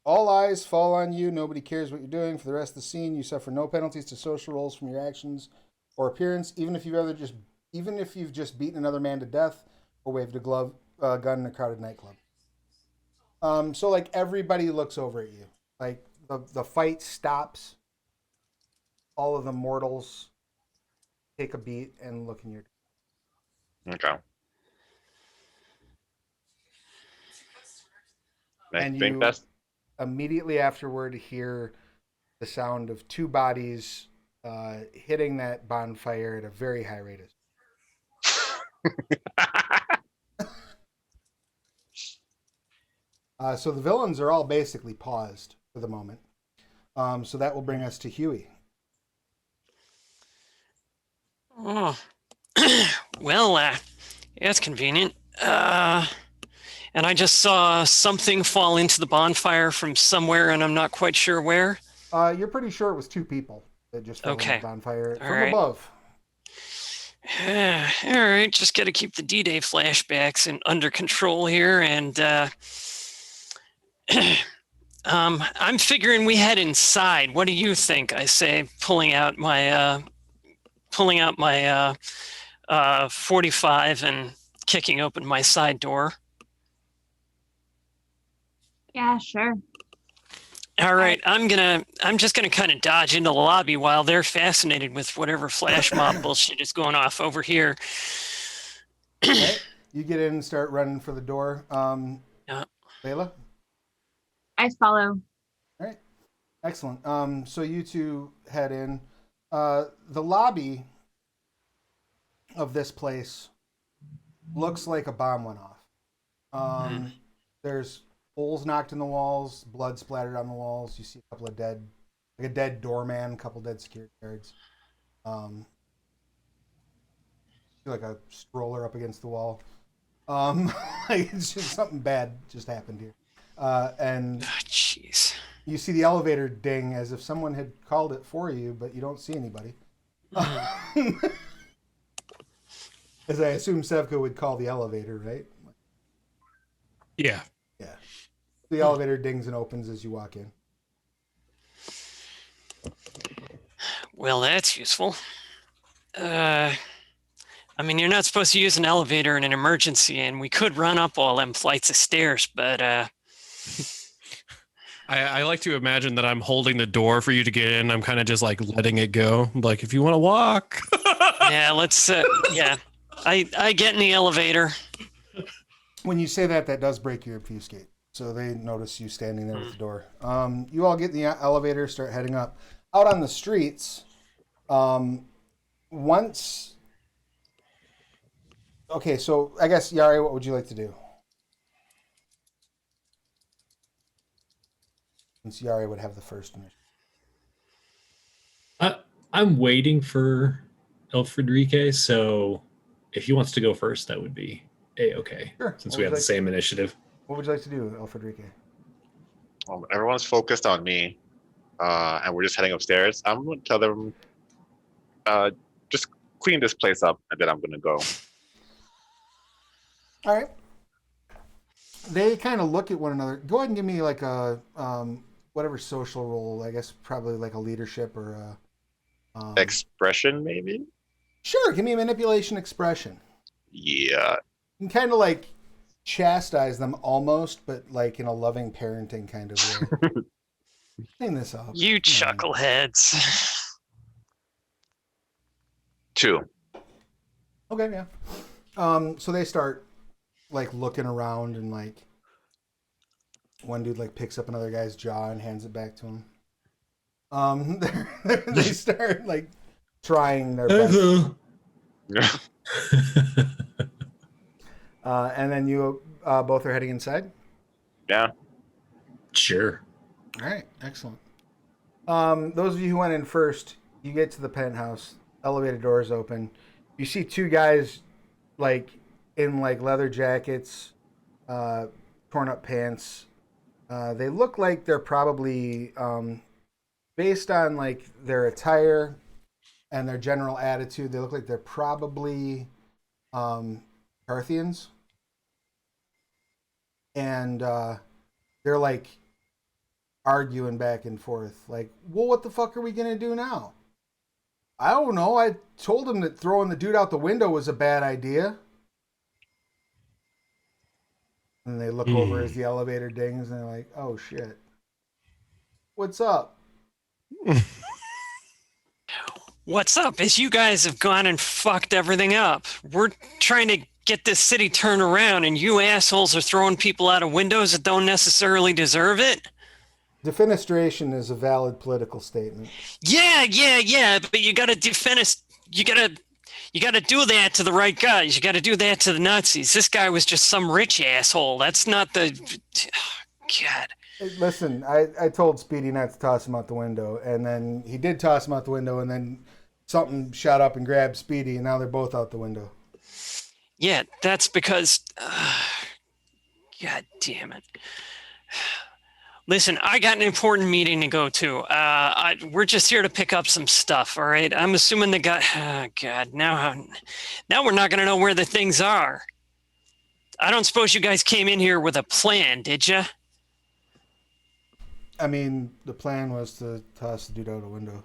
All eyes fall on you. Nobody cares what you're doing. For the rest of the scene, you suffer no penalties to social roles from your actions or appearance, even if you've just beaten another man to death or waved a gun in a crowded nightclub. So like everybody looks over at you. Like the fight stops. All of the mortals take a beat and look in your Okay. I and think you that's immediately afterward hear the sound of two bodies hitting that bonfire at a very high rate. So the villains are all basically paused for the moment. So that will bring us to Huey. Oh. Well, that's convenient. And I just saw something fall into the bonfire from somewhere, and I'm not quite sure where. You're pretty sure it was two people that just fell in the bonfire from above. All right, just got to keep the D-Day flashbacks under control here, and I'm figuring we head inside. What do you think? I say, pulling out my 45 and kicking open my side door. Yeah, sure. All right, I'm just gonna kind of dodge into the lobby while they're fascinated with whatever flash mob bullshit is going off over here. Right. You get in and start running for the door. Yeah. Layla? I follow. All right. Excellent. So you two head in. The lobby of this place looks like a bomb went off. There's holes knocked in the walls, blood splattered on the walls. You see a couple of a dead doorman, a couple dead security guards. Like a stroller up against the wall. Like it's just something bad just happened here. And jeez. You see the elevator ding as if someone had called it for you, but you don't see anybody. As I assume Sevka would call the elevator, right? Yeah. Yeah. The elevator dings and opens as you walk in. Well, that's useful. I mean, you're not supposed to use an elevator in an emergency, and we could run up all them flights of stairs, but I like to imagine that I'm holding the door for you to get in. I'm kind of just like letting it go. Like, if you want to walk. Yeah, let's, yeah. I get in the elevator. When you say that, that does break your obfuscate. So they notice you standing there with the door. You all get in the elevator, start heading up. Out on the streets, once... Okay, so I guess, Yari, what would you like to do? since Yari would have the first initiative. I'm waiting for El Frederique, so if he wants to go first, that would be A-okay. Sure. Since What we would have the you same initiative. What would you like to do, Alfredrique? Everyone's focused on me, and we're just heading upstairs. I'm gonna tell them, just clean this place up, and then I'm gonna go. All right. They kind of look at one another. Go ahead and give me like a whatever social role. I guess probably like a leadership or a Expression, maybe. Sure. Give me a manipulation expression. Yeah. You can kind of like chastise them almost, but like in a loving parenting kind of way. Clean this up. You chuckleheads. 2. Okay, yeah. So they start like looking around and like one dude like picks up another guy's jaw and hands it back to him. They start like trying their best. And then you both are heading inside? Yeah. Sure. All right, excellent. Those of you who went in first, you get to the penthouse. Elevator doors open. You see 2 guys like in like leather jackets, torn up pants. They look like they're probably based on like their attire and their general attitude. They look like they're probably Parthians. And they're like arguing back and forth. Like, well, what the fuck are we going to do now? I don't know. I told him that throwing the dude out the window was a bad idea. And they look over as the elevator dings and they're like, oh shit. What's up? What's up is you guys have gone and fucked everything up. We're trying to get this city turned around and you assholes are throwing people out of windows that don't necessarily deserve it. Defenestration is a valid political statement. Yeah, but you gotta you gotta do that to the right guys. You gotta do that to the Nazis. This guy was just some rich asshole. That's not the God. Hey, listen, I told Speedy not to toss him out the window, and then he did toss him out the window, and then something shot up and grabbed Speedy, and now they're both out the window. Yeah, that's because God damn it. Listen, I got an important meeting to go to. We're just here to pick up some stuff, all right? I'm assuming the guy... God, now we're not going to know where the things are. I don't suppose you guys came in here with a plan, did you? I mean, the plan was to toss the dude out a window.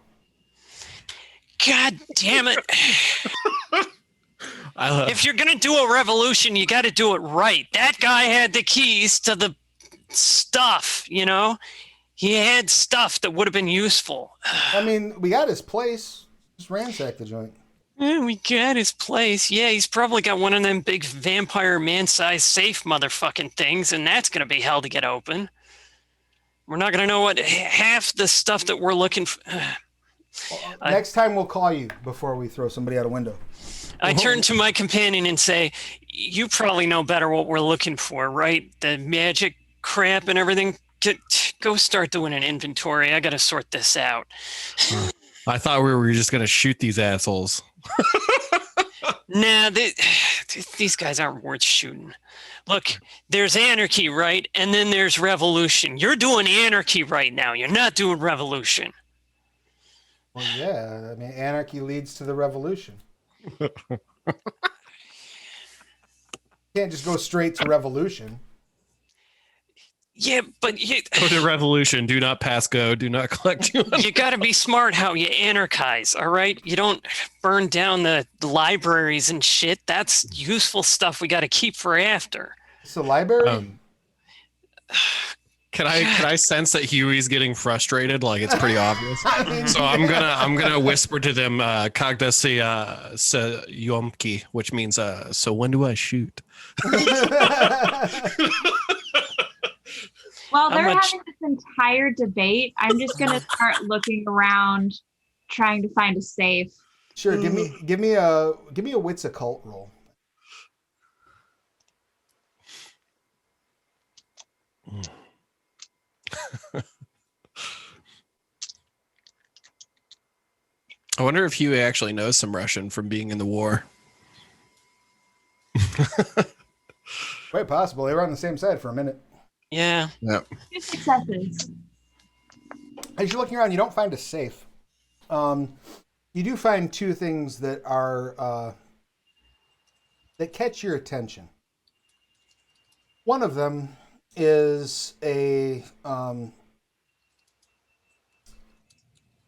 God damn it. If you're going to do a revolution, you got to do it right. That guy had the keys to the stuff, you know? He had stuff that would have been useful. I mean, we got his place. Just ransack the joint. Yeah, we got his place. Yeah, he's probably got one of them big vampire man-sized safe motherfucking things, and that's going to be hell to get open. We're not going to know what half the stuff that we're looking for. Next time we'll call you before we throw somebody out a window. I turn to my companion and say, you probably know better what we're looking for, right? The magic crap and everything. Go start doing an inventory. I got to sort this out. I thought we were just going to shoot these assholes. Nah, these guys aren't worth shooting. Look, there's anarchy, right? And then there's revolution. You're doing anarchy right now. You're not doing revolution. Well, yeah. I mean, anarchy leads to the revolution. Can't just go straight to revolution. Yeah, but Go to revolution. Do not pass go. Do not collect. You got to be smart how you anarchize, all right? You don't burn down the libraries and shit. That's useful stuff we got to keep for after. It's a library? Can I sense that Huey's getting frustrated? Like it's pretty obvious. So I'm gonna whisper to them, "Kagda se yomki," which means so when do I shoot? While they're having this entire debate, I'm just gonna start looking around, trying to find a safe. Sure. Give me a wits occult roll. wonder if Huey actually knows some Russian from being in the war. Quite possible. They were on the same side for a minute. Yeah. Yep. 2 successes. As you're looking around, you don't find a safe. You do find 2 things that are that catch your attention. One of them is a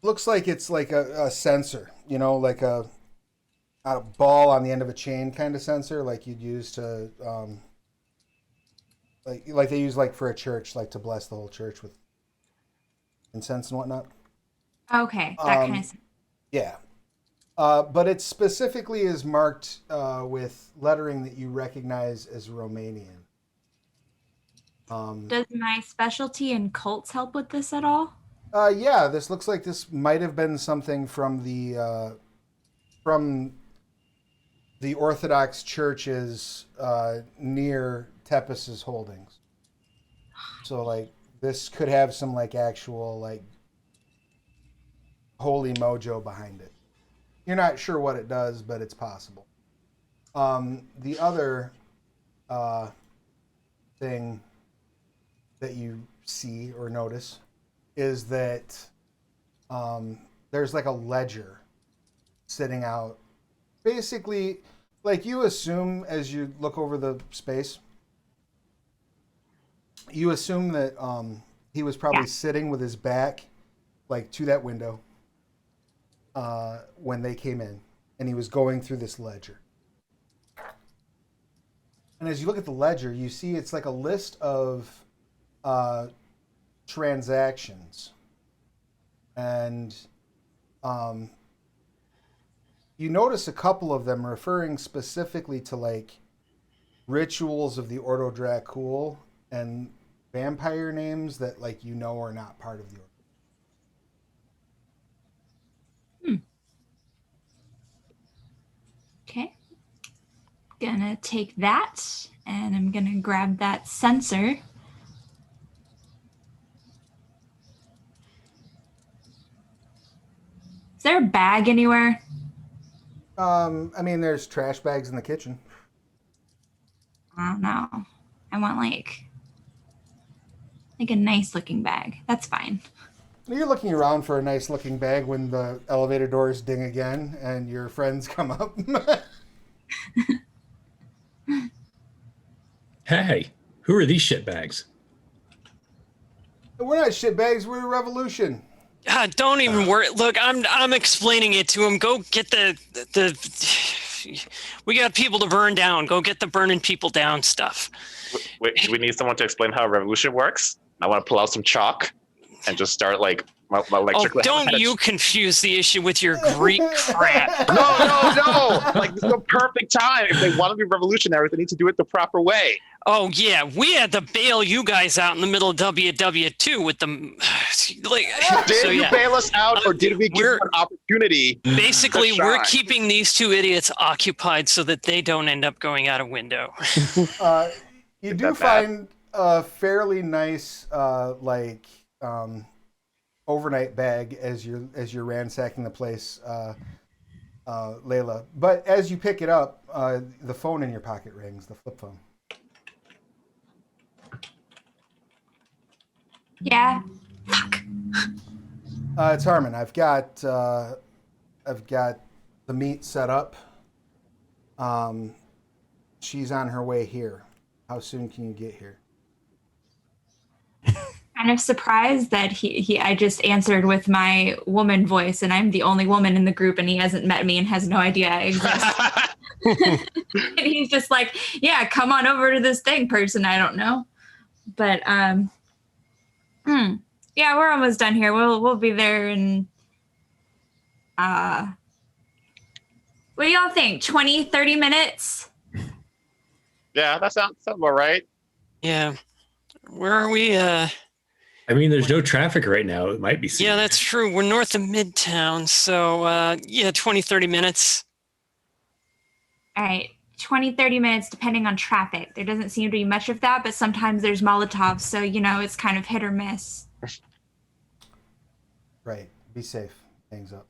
looks like it's like a sensor, you know, like a ball on the end of a chain kind of sensor, like you'd use to like they use like for a church, like to bless the whole church with incense and whatnot. Okay, that kind of. Yeah. But it specifically is marked with lettering that you recognize as Romanian. Does my specialty in cults help with this at all? Yeah, this looks like this might have been something from the Orthodox churches near Tepes's holdings. So like this could have some like actual like holy mojo behind it. You're not sure what it does, but it's possible. The other thing that you see or notice is that there's like a ledger sitting out. Basically, like you assume as you look over the space, you assume that he was probably sitting with his back like to that window when they came in, and he was going through this ledger. And as you look at the ledger, you see it's like a list of transactions, and you notice a couple of them referring specifically to like rituals of the Ordo Dracul and vampire names that like you know are not part of the Ordo. Okay. Gonna take that and I'm gonna grab that sensor. Is there a bag anywhere? I mean, there's trash bags in the kitchen. I don't know. I want like a nice looking bag. That's fine. You're looking around for a nice looking bag when the elevator doors ding again and your friends come up. Hey, who are these shit bags? We're not shit bags, we're a revolution. God, don't even worry. Look, I'm explaining it to him. Go get the we got people to burn down. Go get the burning people down stuff. Wait, do we need someone to explain how a revolution works? I want to pull out some chalk and just start like my lecture class. Don't you confuse the issue with your Greek crap. No. Like, this is the perfect time. If they want to be revolutionary, they need to do it the proper way. Oh, yeah. We had to bail you guys out in the middle of WW2 with the... Like, Did you bail us out, or did we give you an opportunity? Basically, to we're shine? keeping these 2 idiots occupied so that they don't end up going out a window. You do find a fairly nice overnight bag as you're ransacking the place, Layla. But as you pick it up, the phone in your pocket rings, the flip phone. Yeah. Fuck. It's Harmon. I've got the meat set up. She's on her way here. How soon can you get here? Kind of surprised that I just answered with my woman voice, and I'm the only woman in the group, and he hasn't met me and has no idea I exist. And he's just like, yeah, come on over to this thing, person I don't know. But yeah, we're almost done here. We'll be there in what do y'all think? 20, 30 minutes? Yeah, that sounds about right. Yeah. Where are we? I mean, there's no traffic right now. It might be sooner. Yeah, that's true. We're north of Midtown. So, yeah, 20, 30 minutes. All right. 20, 30 minutes, depending on traffic. There doesn't seem to be much of that, but sometimes there's Molotovs. So, it's kind of hit or miss. Right. Be safe. Hangs up.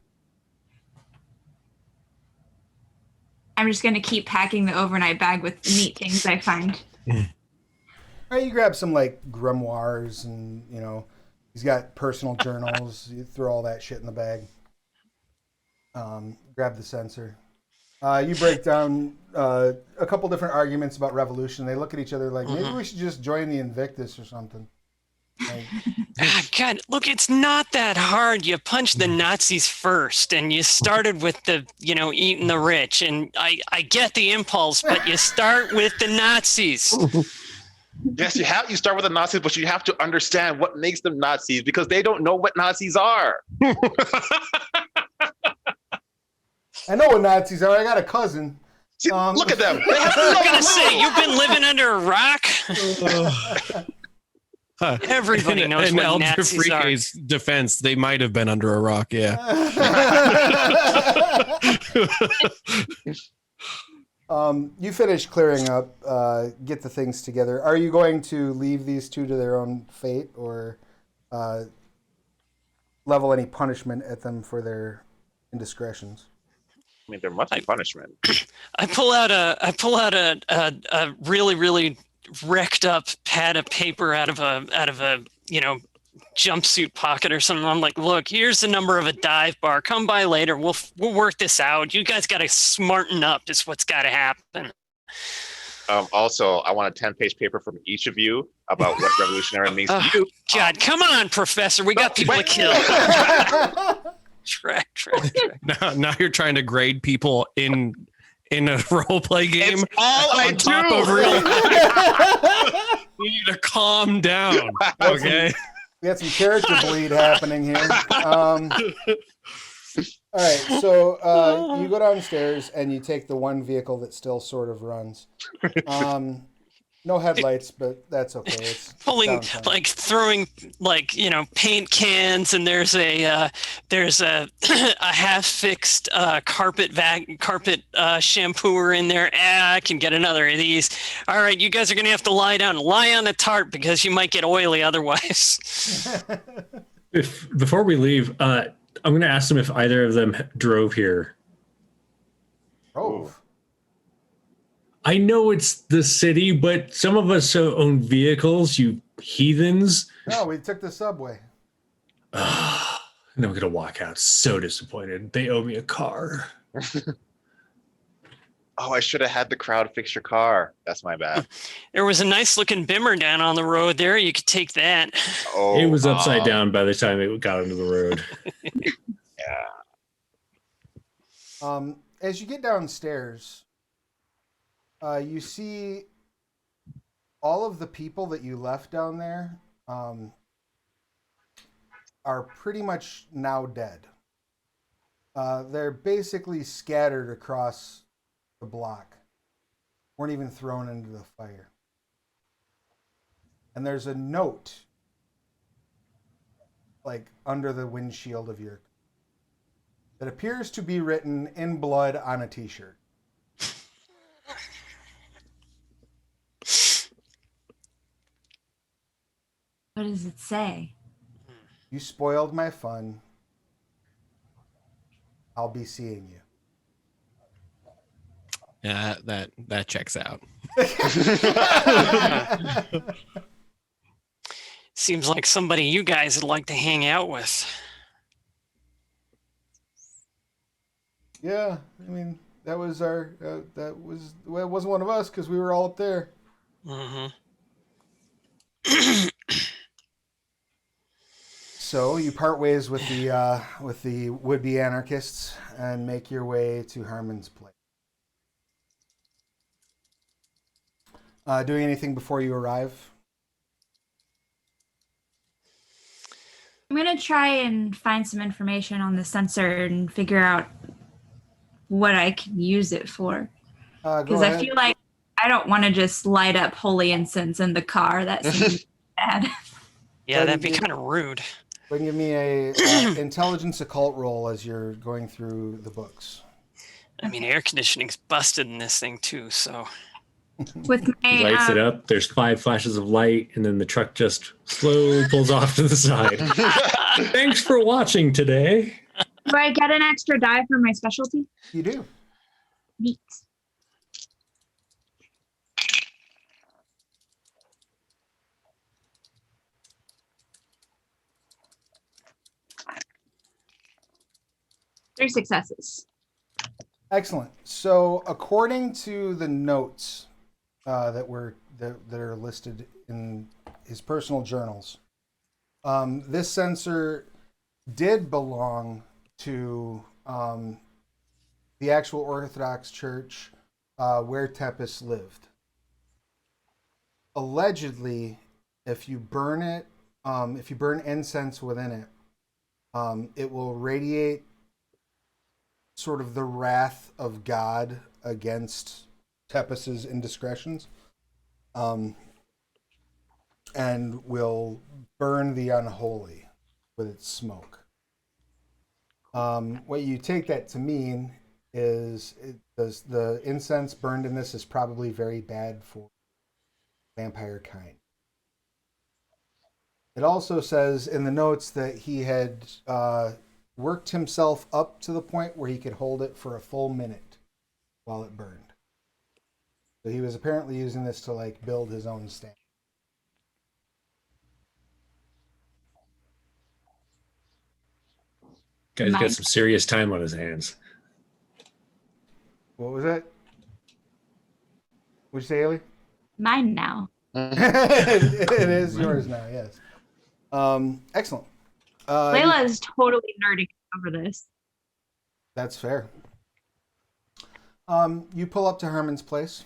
I'm just gonna keep packing the overnight bag with neat things I find. All right, you grab some like grimoires and he's got personal journals. You throw all that shit in the bag. Grab the sensor. You break down a couple different arguments about revolution. They look at each other like, maybe we should just join the Invictus or something. Like, God, look, it's not that hard. You punched the Nazis first, and you started with the, eating the rich. And I get the impulse, but you start with the Nazis. Yes, you start with the Nazis, but you have to understand what makes them Nazis because they don't know what Nazis are. I know what Nazis are. I got a cousin. See, look at them. I was gonna say, you've been living under a rock. Everybody knows in what El Nazis are. Jafrike's defense, they might have been under a rock. Yeah. You finish clearing up, get the things together. Are you going to leave these two to their own fate, or level any punishment at them for their indiscretions? I mean, there must be punishment. I pull out a really, really wrecked up pad of paper out of a jumpsuit pocket or something. I'm like, look, here's the number of a dive bar. Come by later. We'll work this out. You guys got to smarten up. Is what's got to happen. Also, I want a 10-page paper from each of you about what revolutionary means to you. God, come on, Professor. We got people to kill. Track. Now you're trying to grade people in a role play game. It's all I on top of do. You need to calm down. Okay. We got some character bleed happening here. All right, so you go downstairs and you take the one vehicle that still sort of runs. No headlights, but that's okay. It's Pulling, downtime. throwing, paint cans, and there's a half-fixed carpet shampooer in there. I can get another of these. All right, you guys are gonna have to lie on the tarp because you might get oily otherwise. Before we leave, I'm going to ask them if either of them drove here. Oh. I know it's the city, but some of us own vehicles, you heathens. No, we took the subway. And I'm going to walk out so disappointed. They owe me a car. Oh, I should have had the crowd fix your car. That's my bad. There was a nice looking Bimmer down on the road there. You could take that. Oh, It was upside down by the time it got into the road. Yeah. As you get downstairs, you see all of the people that you left down there are pretty much now dead. They're basically scattered across the block. Weren't even thrown into the fire. And there's a note like under the windshield of your that appears to be written in blood on a t-shirt. What does it say? You spoiled my fun. I'll be seeing you. Yeah, that checks out. Seems like somebody you guys would like to hang out with. Yeah, I mean that was our it wasn't one of us because we were all up there. Mm-hmm. So you part ways with the would-be anarchists and make your way to Harmon's place. Doing anything before you arrive? I'm gonna try and find some information on the sensor and figure out what I can use it for. Because I feel like I don't want to just light up holy incense in the car. That seems bad. Yeah, that'd be kind of rude. Go ahead and give me a intelligence occult roll as you're going through the books. I mean, air conditioning's busted in this thing too, so. With my He lights it up. There's 5 flashes of light, and then the truck just slowly pulls off to the side. Thanks for watching today. do I get an extra die for my specialty? You do. Neat. 3 successes. Excellent. So, according to the notes that are listed in his personal journals, this censer did belong to the actual Orthodox Church where Tepes lived. Allegedly, if you burn it, if you burn incense within it, it will radiate sort of the wrath of God against Tepes's indiscretions, and will burn the unholy with its smoke. What you take that to mean is the incense burned in this is probably very bad for vampire kind. It also says in the notes that he had worked himself up to the point where he could hold it for a full minute while it burned. So he was apparently using this to like build his own stand. Guy's got some serious time on his hands. What was that? What'd you say, Haley? Mine now. It is yours now, yes. Excellent. Layla is totally nerding over this. That's fair. You pull up to Herman's place.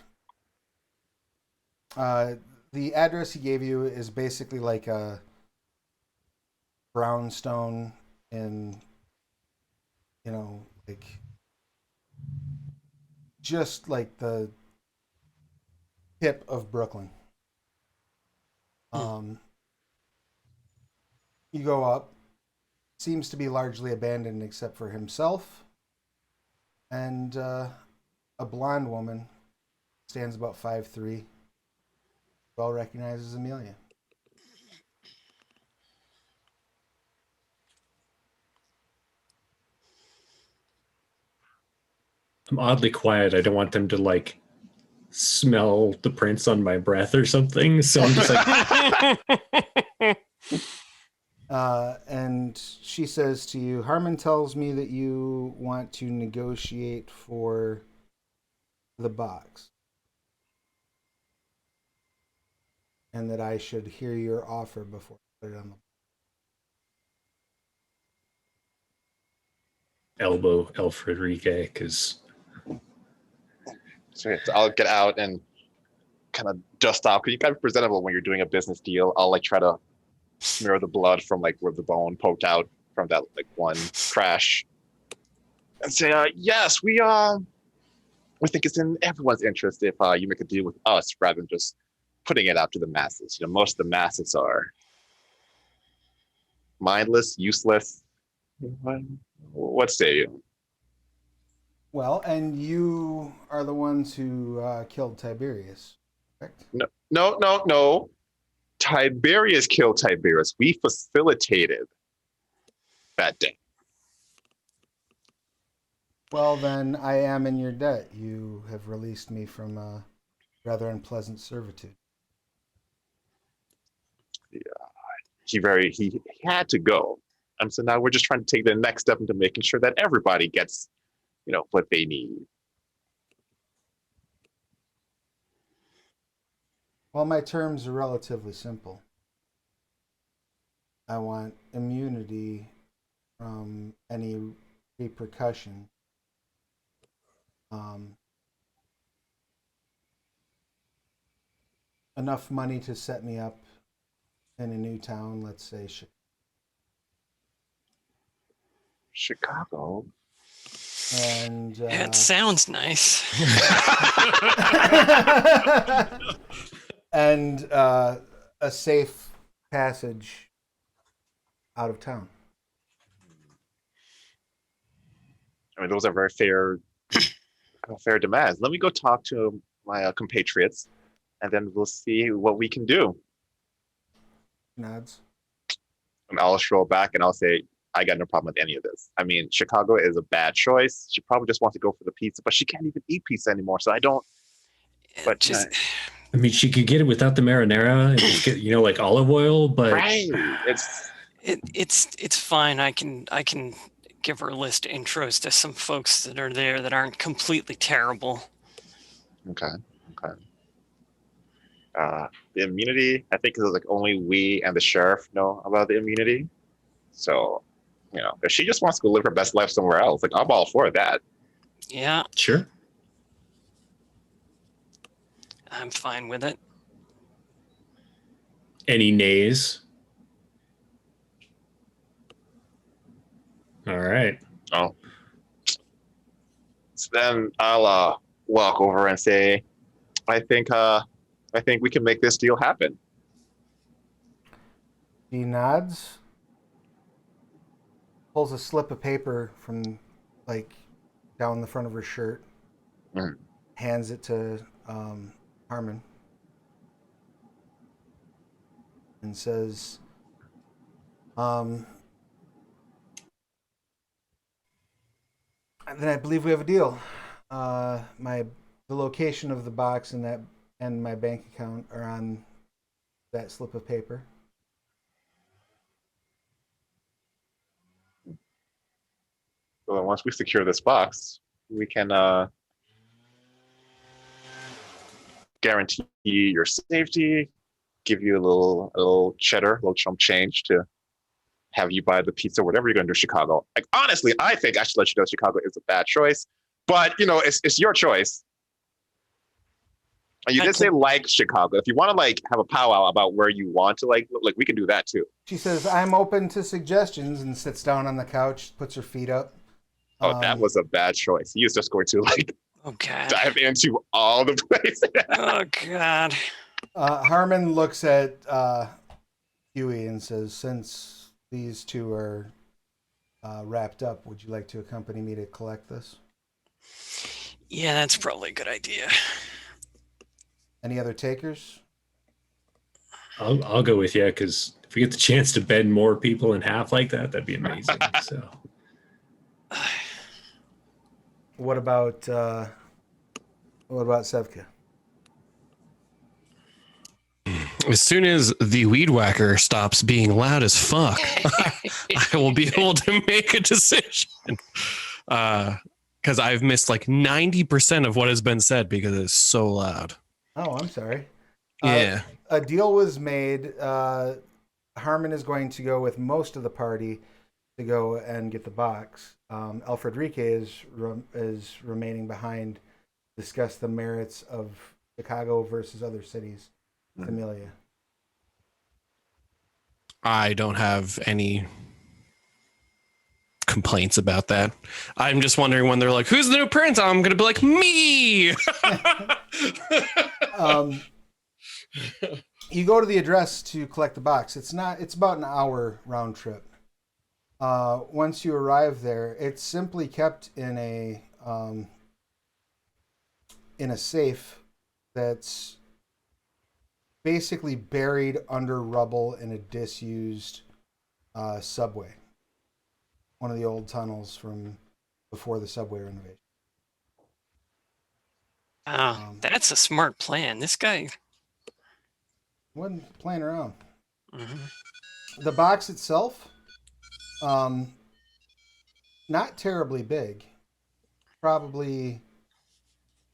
The address he gave you is basically like a brownstone in, like just like the tip of Brooklyn. You go up. Seems to be largely abandoned except for himself and a blonde woman, stands about 5'3", well recognizes Amelia. I'm oddly quiet. I don't want them to like smell the prints on my breath or something. So I'm just like, and she says to you, Harmon tells me that you want to negotiate for the box. And that I should hear your offer before I put it on the elbow El Frederique, because So I'll get out and kind of dust off, because you gotta be presentable when you're doing a business deal. I'll like try to smear the blood from like where the bone poked out from that like one crash, and say, yes, we think it's in everyone's interest if you make a deal with us rather than just putting it out to the masses. Most of the masses are mindless, useless. What say you? Well, and you are the ones who killed Tiberius, correct? No. Tiberius killed Tiberius. We facilitated that day. Well, then I am in your debt. You have released me from a rather unpleasant servitude. Yeah, he had to go. So now we're just trying to take the next step into making sure that everybody gets, what they need. Well, my terms are relatively simple. I want immunity from any repercussion. Enough money to set me up in a new town, let's say Chicago. And Yeah, it sounds nice. and a safe passage out of town. I mean, those are very fair demands. Let me go talk to my compatriots, and then we'll see what we can do. Nods. And I'll stroll back and I'll say, I got no problem with any of this. I mean, Chicago is a bad choice. She probably just wants to go for the pizza, but she can't even eat pizza anymore. So I don't. But Just, I mean, she could get it without the marinara and just get, like olive oil, but right, it's fine. I can give her a list of intros to some folks that are there that aren't completely terrible. Okay. The immunity, I think, is like only we and the sheriff know about the immunity. So, if she just wants to go live her best life somewhere else, like I'm all for that. Yeah, Sure. I'm fine with it. Any nays? All right. Oh. So then I'll walk over and say, I think we can make this deal happen. She nods, pulls a slip of paper from like down the front of her shirt, hands it to Harmon, and says, then I believe we have a deal. The location of the box and my bank account are on that slip of paper. So then once we secure this box, we can guarantee your safety, give you a little cheddar, a little chump change to have you buy the pizza, whatever you're going to do in Chicago. Like, honestly, I think I should let you know Chicago is a bad choice, but it's your choice. And you did say like Chicago. If you want to like have a powwow about where you want to like we can do that too. She says, I'm open to suggestions, and sits down on the couch, puts her feet up. Oh, that was a bad choice. He is just going to like dive into all the places. Oh, God. Harmon looks at Huey and says, since these two are wrapped up, would you like to accompany me to collect this? Yeah, that's probably a good idea. Any other takers? I'll go with you, because if we get the chance to bend more people in half like that, that'd be amazing. So, What about Sevka? As soon as the weed whacker stops being loud as fuck, I will be able to make a decision. Because I've missed like 90% of what has been said because it's so loud. Oh, I'm sorry. Yeah. A deal was made. Harmon is going to go with most of the party to go and get the box. Alfred Rique is remaining behind to discuss the merits of Chicago versus other cities. Amelia. I don't have any complaints about that. I'm just wondering when they're like, who's the new prince? I'm going to be like, me. You go to the address to collect the box. It's about an hour round trip. Once you arrive there, it's simply kept in a safe that's basically buried under rubble in a disused subway. One of the old tunnels from before the subway renovation. That's a smart plan. This guy wasn't playing around. Mm-hmm. The box itself, not terribly big. Probably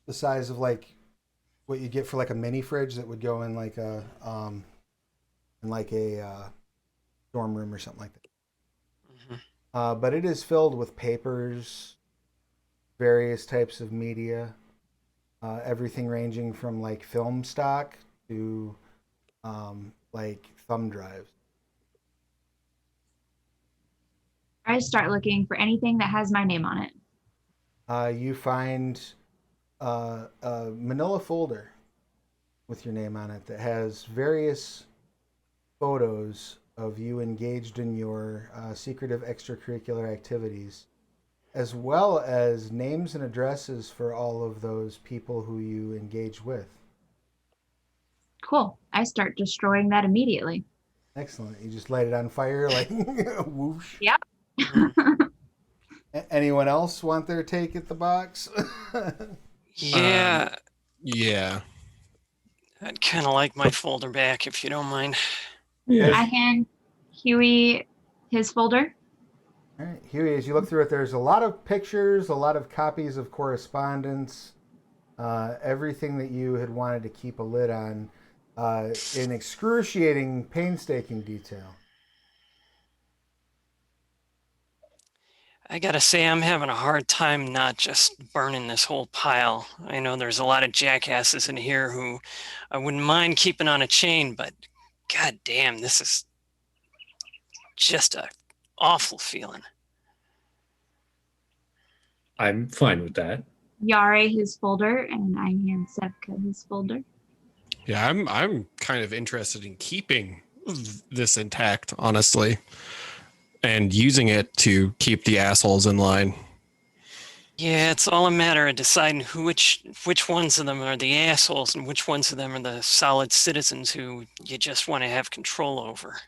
the size of like what you get for like a mini fridge that would go in like a dorm room or something like that. Mm-hmm. But it is filled with papers, various types of media, everything ranging from like film stock to like thumb drives. I start looking for anything that has my name on it. You find a manila folder with your name on it that has various photos of you engaged in your secretive extracurricular activities, as well as names and addresses for all of those people who you engage with. Cool. I start destroying that immediately. Excellent. You just light it on fire like whoosh. Yep. Anyone else want their take at the box? Yeah. Yeah. I'd kind of like my folder back if you don't mind. yeah. I hand Huey his folder. All right, Huey, as you look through it, there's a lot of pictures, a lot of copies of correspondence, everything that you had wanted to keep a lid on, in excruciating, painstaking detail. I gotta say, I'm having a hard time not just burning this whole pile. I know there's a lot of jackasses in here who I wouldn't mind keeping on a chain, but god damn, this is just a awful feeling. I'm fine with that. Yare his folder, and I hand Sevka his folder. Yeah, I'm kind of interested in keeping this intact, honestly, and using it to keep the assholes in line. Yeah, it's all a matter of deciding which ones of them are the assholes and which ones of them are the solid citizens who you just want to have control over.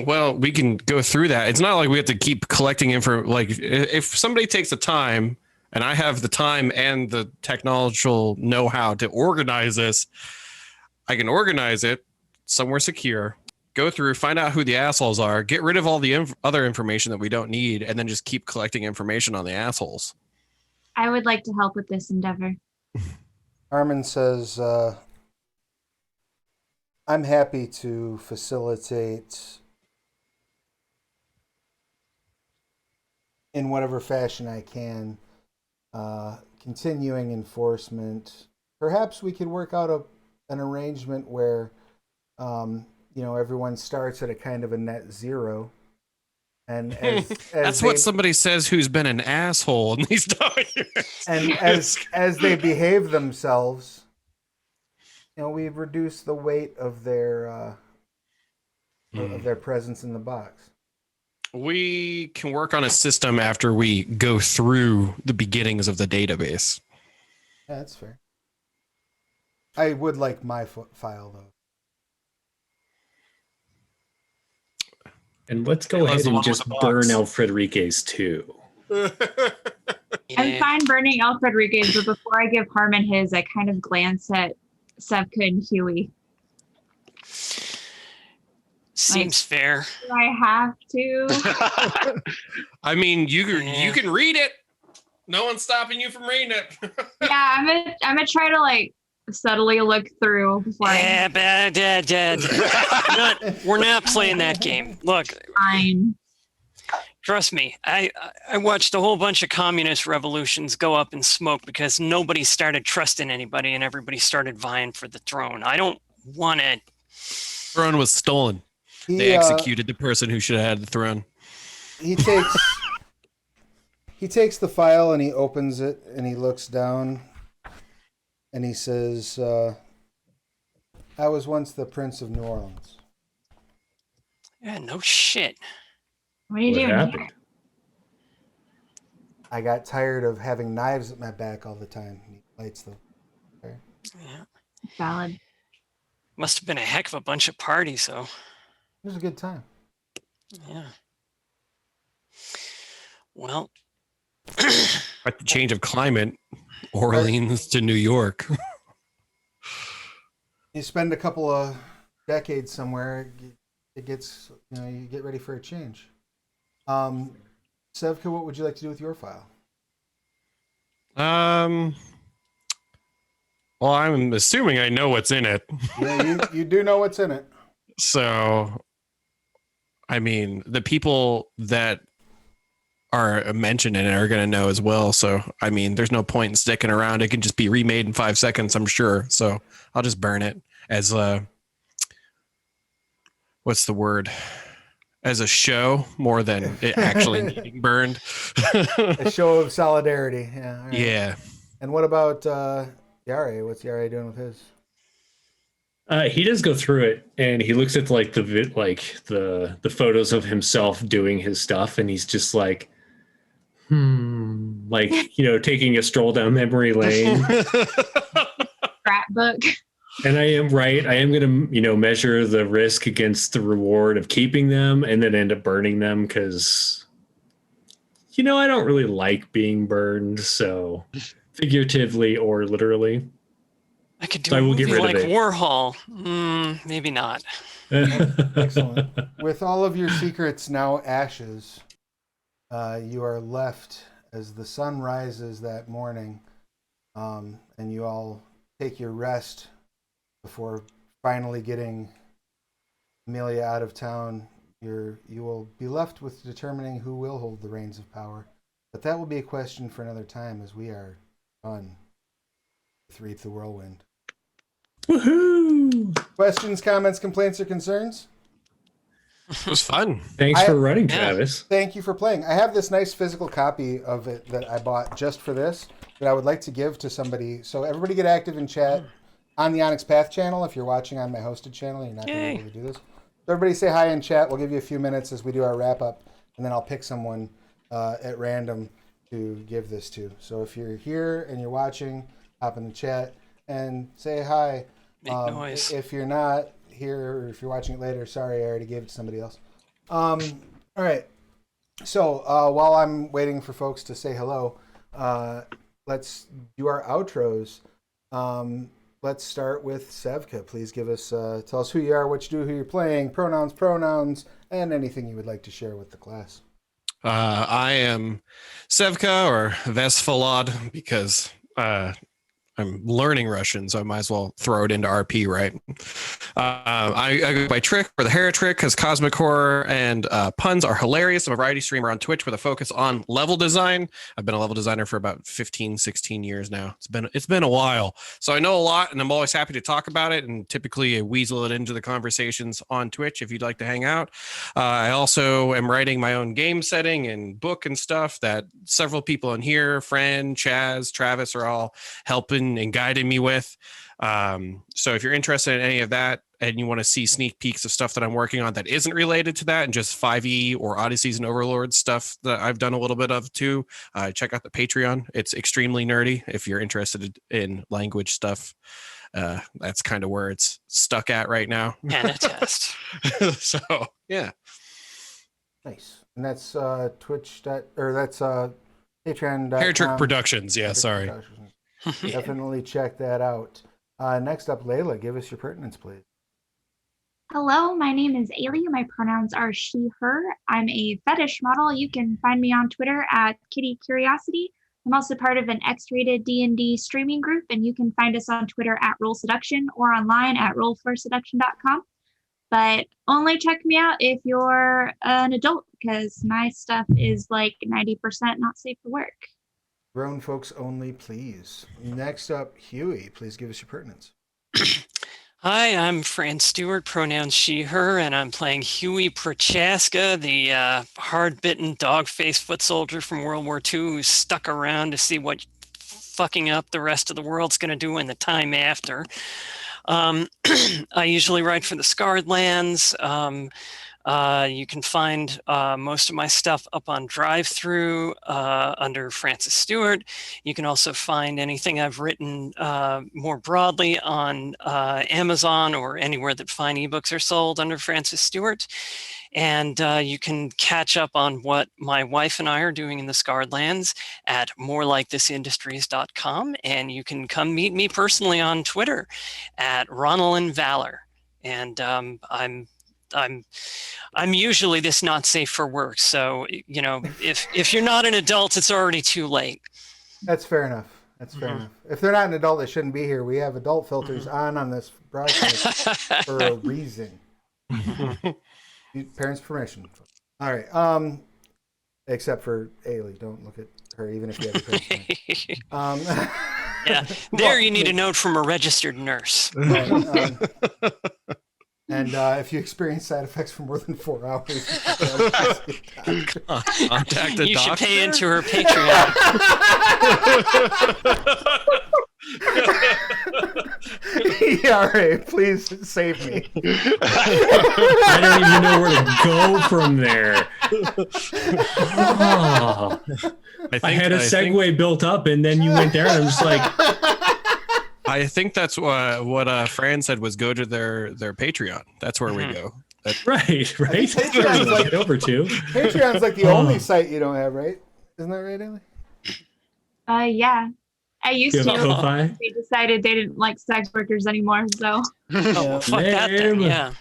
Well, we can go through that. It's not like we have to keep collecting info. Like, if somebody takes the time, and I have the time and the technological know-how to organize this, I can organize it somewhere secure, go through, find out who the assholes are, get rid of all the other information that we don't need, and then just keep collecting information on the assholes. I would like to help with this endeavor. Armin says, I'm happy to facilitate in whatever fashion I can, continuing enforcement. Perhaps we could work out an arrangement where, everyone starts at a kind of a net zero. And as that's what somebody says who's been an asshole in these documents. And as they behave themselves, we've reduced the weight of their presence in the box. We can work on a system after we go through the beginnings of the database. Yeah, that's fair. I would like my file though. And let's go ahead and just burn El Frederiquez too. I'm fine burning El Frederiquez, but before I give Harmon his, I kind of glance at Sevka and Huey. Seems fair. Do I have to? I mean, you can read it. No one's stopping you from reading it. Yeah, I'm gonna try to subtly look through before We're not playing that game. Look, fine. Trust me, I watched a whole bunch of communist revolutions go up in smoke because nobody started trusting anybody and everybody started vying for the throne. I don't want to. Throne was stolen. They executed the person who should have had the throne. He takes the file and he opens it and he looks down and he says, I was once the Prince of New Orleans. Yeah, no shit. What are you doing happened? here? I got tired of having knives at my back all the time. He lights them. Okay. Yeah. Valid. Must have been a heck of a bunch of parties, though. It was a good time. Yeah. Well. At the change of climate, Orleans to New York. You spend a couple of decades somewhere, it gets, you get ready for a change. Sevka, what would you like to do with your file? Well, I'm assuming I know what's in it. Yeah, you do know what's in it. So, I mean, the people that are mentioned in it are going to know as well. So, I mean, there's no point in sticking around. It can just be remade in 5 seconds, I'm sure. So, I'll just burn it as what's the word? As a show more than it actually needing burned. A show of solidarity. Yeah. All right. Yeah. And what about Yare? What's Yare doing with his? He does go through it and he looks at the photos of himself doing his stuff and he's just like, taking a stroll down memory lane. Scrapbook. And I am right. I am going to, measure the risk against the reward of keeping them and then end up burning them because, I don't really like being burned. So figuratively or literally. I could do a movie like Warhol. Maybe not. Excellent. With all of your secrets now ashes, you are left as the sun rises that morning, and you all take your rest before finally getting Amelia out of town. You will be left with determining who will hold the reins of power, but that will be a question for another time, as we are done with Reap the Whirlwind. Woohoo! Questions, comments, complaints, or concerns? It was fun. Thanks for running, Travis. Thank you for playing. I have this nice physical copy of it that I bought just for this that I would like to give to somebody. So everybody get active in chat on the Onyx Path channel. If you're watching on my hosted channel, you're not going to be able to do this. So everybody say hi in chat. We'll give you a few minutes as we do our wrap up, and then I'll pick someone at random to give this to. So if you're here and you're watching, hop in the chat and say hi. Make noise. If you're not here, or if you're watching it later, sorry, I already gave it to somebody else. All right. So while I'm waiting for folks to say hello, let's do our outros. Let's start with Sevka. Please give us, tell us who you are, what you do, who you're playing, pronouns, and anything you would like to share with the class. I am Sevka, or Vesfolod, because I'm learning Russian, so I might as well throw it into RP, right? I go by Trick, or the Hera Trick, because cosmic horror and puns are hilarious. I'm a variety streamer on Twitch with a focus on level design. I've been a level designer for about 15, 16 years now. It's been a while, so I know a lot, and I'm always happy to talk about it, and typically I weasel it into the conversations on Twitch if you'd like to hang out. I also am writing my own game setting and book and stuff that several people in here, Fran, Chaz, Travis, are all helping and guiding me with. So if you're interested in any of that and you want to see sneak peeks of stuff that I'm working on that isn't related to that and just 5e or Odysseys and Overlords stuff that I've done a little bit of too, check out the Patreon. It's extremely nerdy if you're interested in language stuff. That's kind of where it's stuck at right now. And a test. So yeah. Nice. And that's Twitch, or that's Patreon. Hair Trick Productions. Yeah, sorry. Definitely check that out. Next up, Layla, give us your pertinence, please. Hello, my name is Ailey. My pronouns are she, her. I'm a fetish model. You can find me on Twitter at Kitty Curiosity. I'm also part of an X-rated D&D streaming group, and you can find us on Twitter at Roll Seduction or online at rollforseduction.com. But only check me out if you're an adult, because my stuff is like 90% not safe for work. Grown folks only, please. Next up, Huey, please give us your pertinence. Hi, I'm Fran Stewart, pronouns she, her, and I'm playing Huey Prochaska, the hard-bitten, dog-faced foot soldier from World War II who's stuck around to see what fucking up the rest of the world's going to do in the time after. I usually write for the Scarred Lands. You can find most of my stuff up on Drive-Thru under Francis Stewart. You can also find anything I've written more broadly on Amazon or anywhere that fine ebooks are sold under Francis Stewart. And you can catch up on what my wife and I are doing in the Scarred Lands at morelikethisindustries.com. And you can come meet me personally on Twitter at Ronald Valor. And I'm usually this not safe for work. So, you know, if you're not an adult, it's already too late. That's fair enough. That's fair enough. If they're not an adult, they shouldn't be here. We have adult filters on this broadcast for a reason. Parents' permission. All right. Except for Ailey. Don't look at her, even if you have a parents' permission. Yeah. There you need a note from a registered nurse. And if you experience side effects for more than 4 hours, Contact the you doctor. should pay into her Patreon. ERA, please save me. I don't even know where to go from there. Oh, I had a segue built up, and then you went there, and I'm just like, I think that's what Fran said was go to their Patreon. That's where we go. right. Patreon's like, Get over to. Patreon's like the only site you don't have, right? Isn't that right, Ailey? Yeah. I used You have a to. Ko-Fi? They decided they didn't like sex workers anymore, so. Oh, well, fuck that then. Yeah.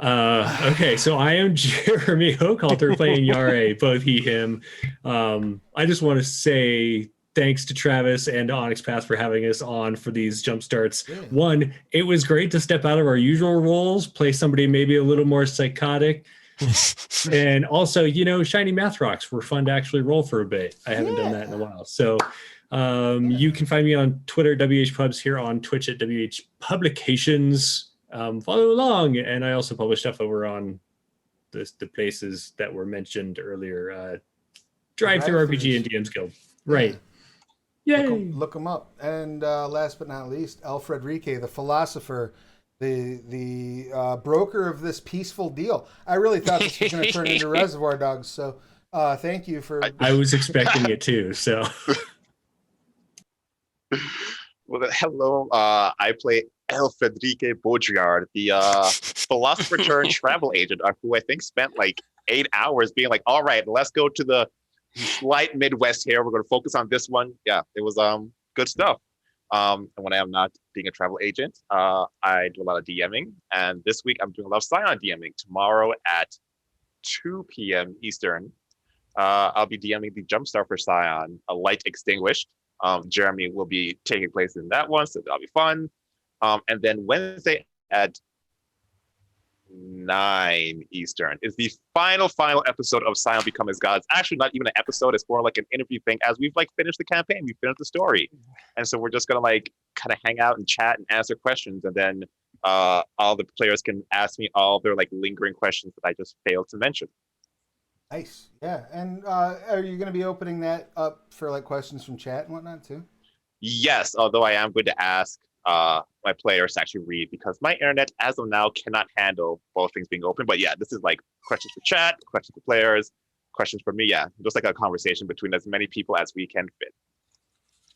Okay, so I am Jeremy Hochhalter playing Yare, both he, him. I just want to say thanks to Travis and to Onyx Path for having us on for these jump starts. Yeah. One, it was great to step out of our usual roles, play somebody maybe a little more psychotic. And also, shiny math rocks were fun to actually roll for a bit. I haven't done that in a while. So you can find me on Twitter, WHPubs, here on Twitch at WH Publications. Follow along. And I also publish stuff over on the places that were mentioned earlier. Drive Through RPG and DM's Guild. Right. Yay. Look them up. And last but not least, Alfred Rique, the philosopher, the broker of this peaceful deal. I really thought this was going to turn into Reservoir Dogs. So thank you for... I was expecting it too, so... Well, hello. I play El Federique Baudrillard, the philosopher turned travel agent, who I think spent like 8 hours being like, all right, let's go to the slight Midwest here. We're going to focus on this one. Yeah, it was good stuff. And when I am not being a travel agent, I do a lot of DMing. And this week I'm doing a lot of Scion DMing. Tomorrow at 2 p.m. Eastern, I'll be DMing the Jumpstart for Scion, A Light Extinguished. Jeremy will be taking place in that one, so that'll be fun. And then Wednesday at 9 Eastern is the final episode of Scion Become As Gods. Actually, not even an episode; it's more like an interview thing. As we've finished the campaign, we finished the story, and so we're just gonna kind of hang out and chat and answer questions, and then all the players can ask me all their lingering questions that I just failed to mention. Nice. Yeah. And are you going to be opening that up for questions from chat and whatnot too? Yes, although I am going to ask my players to actually read, because my internet as of now cannot handle both things being open. But yeah, this is questions for chat, questions for players, questions for me. Yeah, just a conversation between as many people as we can fit.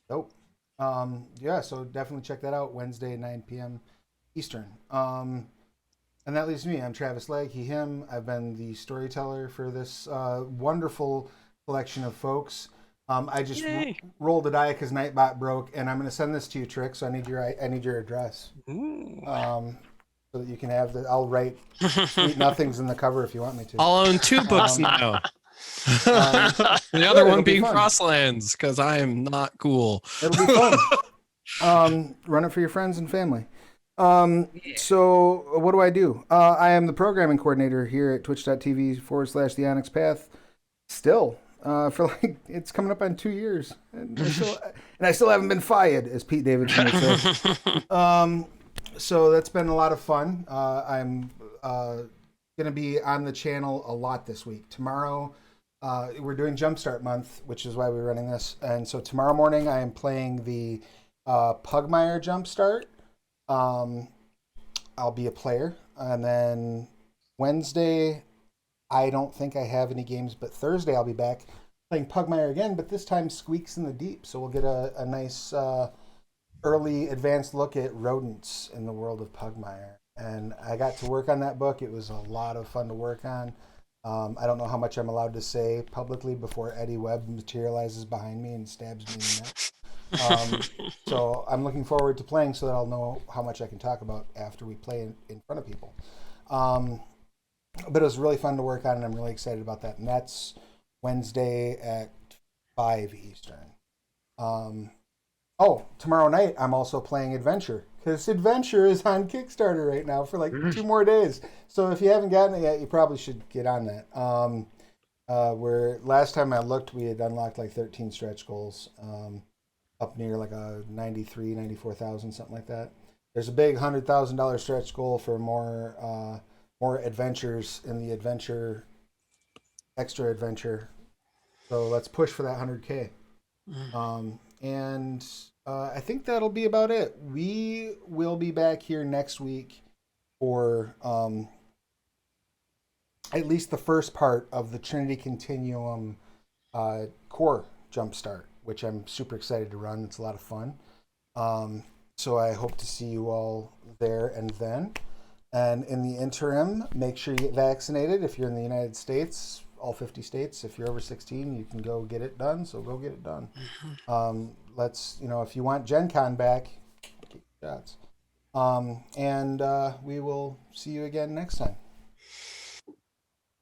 Dope. Yeah, so definitely check that out Wednesday, 9 p.m. Eastern. And that leaves me. I'm Travis Legge, he, him. I've been the storyteller for this wonderful collection of folks. I just rolled a die because Nightbot broke, and I'm going to send this to you, Trick. So I need your address, so that you can have the. I'll write sweet nothings in the cover if you want me to. I'll own 2 books now. The other one being Frostlands, because I am not cool. It'll be fun. Run it for your friends and family. So what do? I am the programming coordinator here at twitch.tv/the Onyx Path. Still, for it's coming up on 2 years, and I still haven't been fired, as Pete Davidson would say. So that's been a lot of fun. I'm going to be on the channel a lot this week. Tomorrow, we're doing Jumpstart month, which is why we're running this. And so tomorrow morning, I am playing the Pugmire Jumpstart. I'll be a player, and then Wednesday I don't think I have any games, but Thursday I'll be back playing Pugmire again, but this time Squeaks in the Deep, so we'll get a nice early advanced look at rodents in the world of Pugmire. And I got to work on that book. It was a lot of fun to work on. I don't know how much I'm allowed to say publicly before Eddie Webb materializes behind me and stabs me in the neck. So I'm looking forward to playing so that I'll know how much I can talk about after we play in front of people. But it was really fun to work on, and I'm really excited about that. And that's Wednesday at 5 Eastern. Tomorrow night I'm also playing Adventure, because Adventure is on Kickstarter right now for 2 more days. So if you haven't gotten it yet, you probably should get on that. Where last time I looked, we had unlocked 13 stretch goals. Up near a 93, 94,000, something like that. There's a big $100,000 stretch goal for more adventures in the extra adventure. So let's push for that 100K. And I think that'll be about it. We will be back here next week for at least the first part of the Trinity Continuum core Jumpstart, which I'm super excited to run. It's a lot of fun. So I hope to see you all there and then. And in the interim, make sure you get vaccinated. If you're in the United States, all 50 states, if you're over 16, you can go get it done. So go get it done. If you want Gen Con back, get your shots. And we will see you again next time.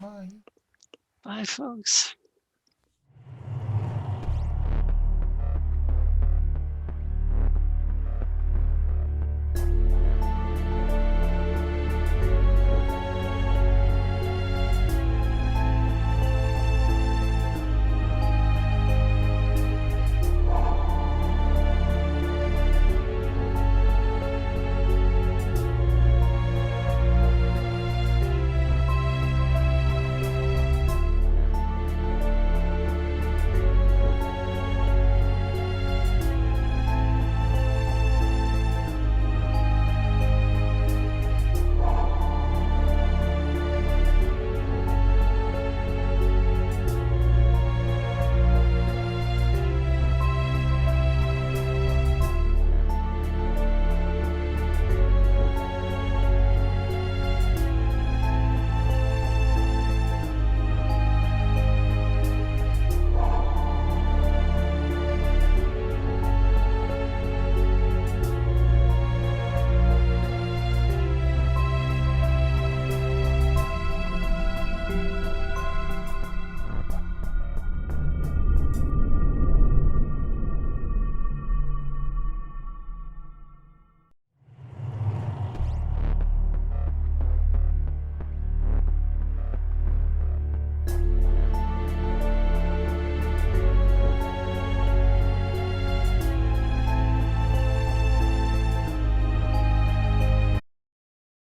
Bye. Bye, folks.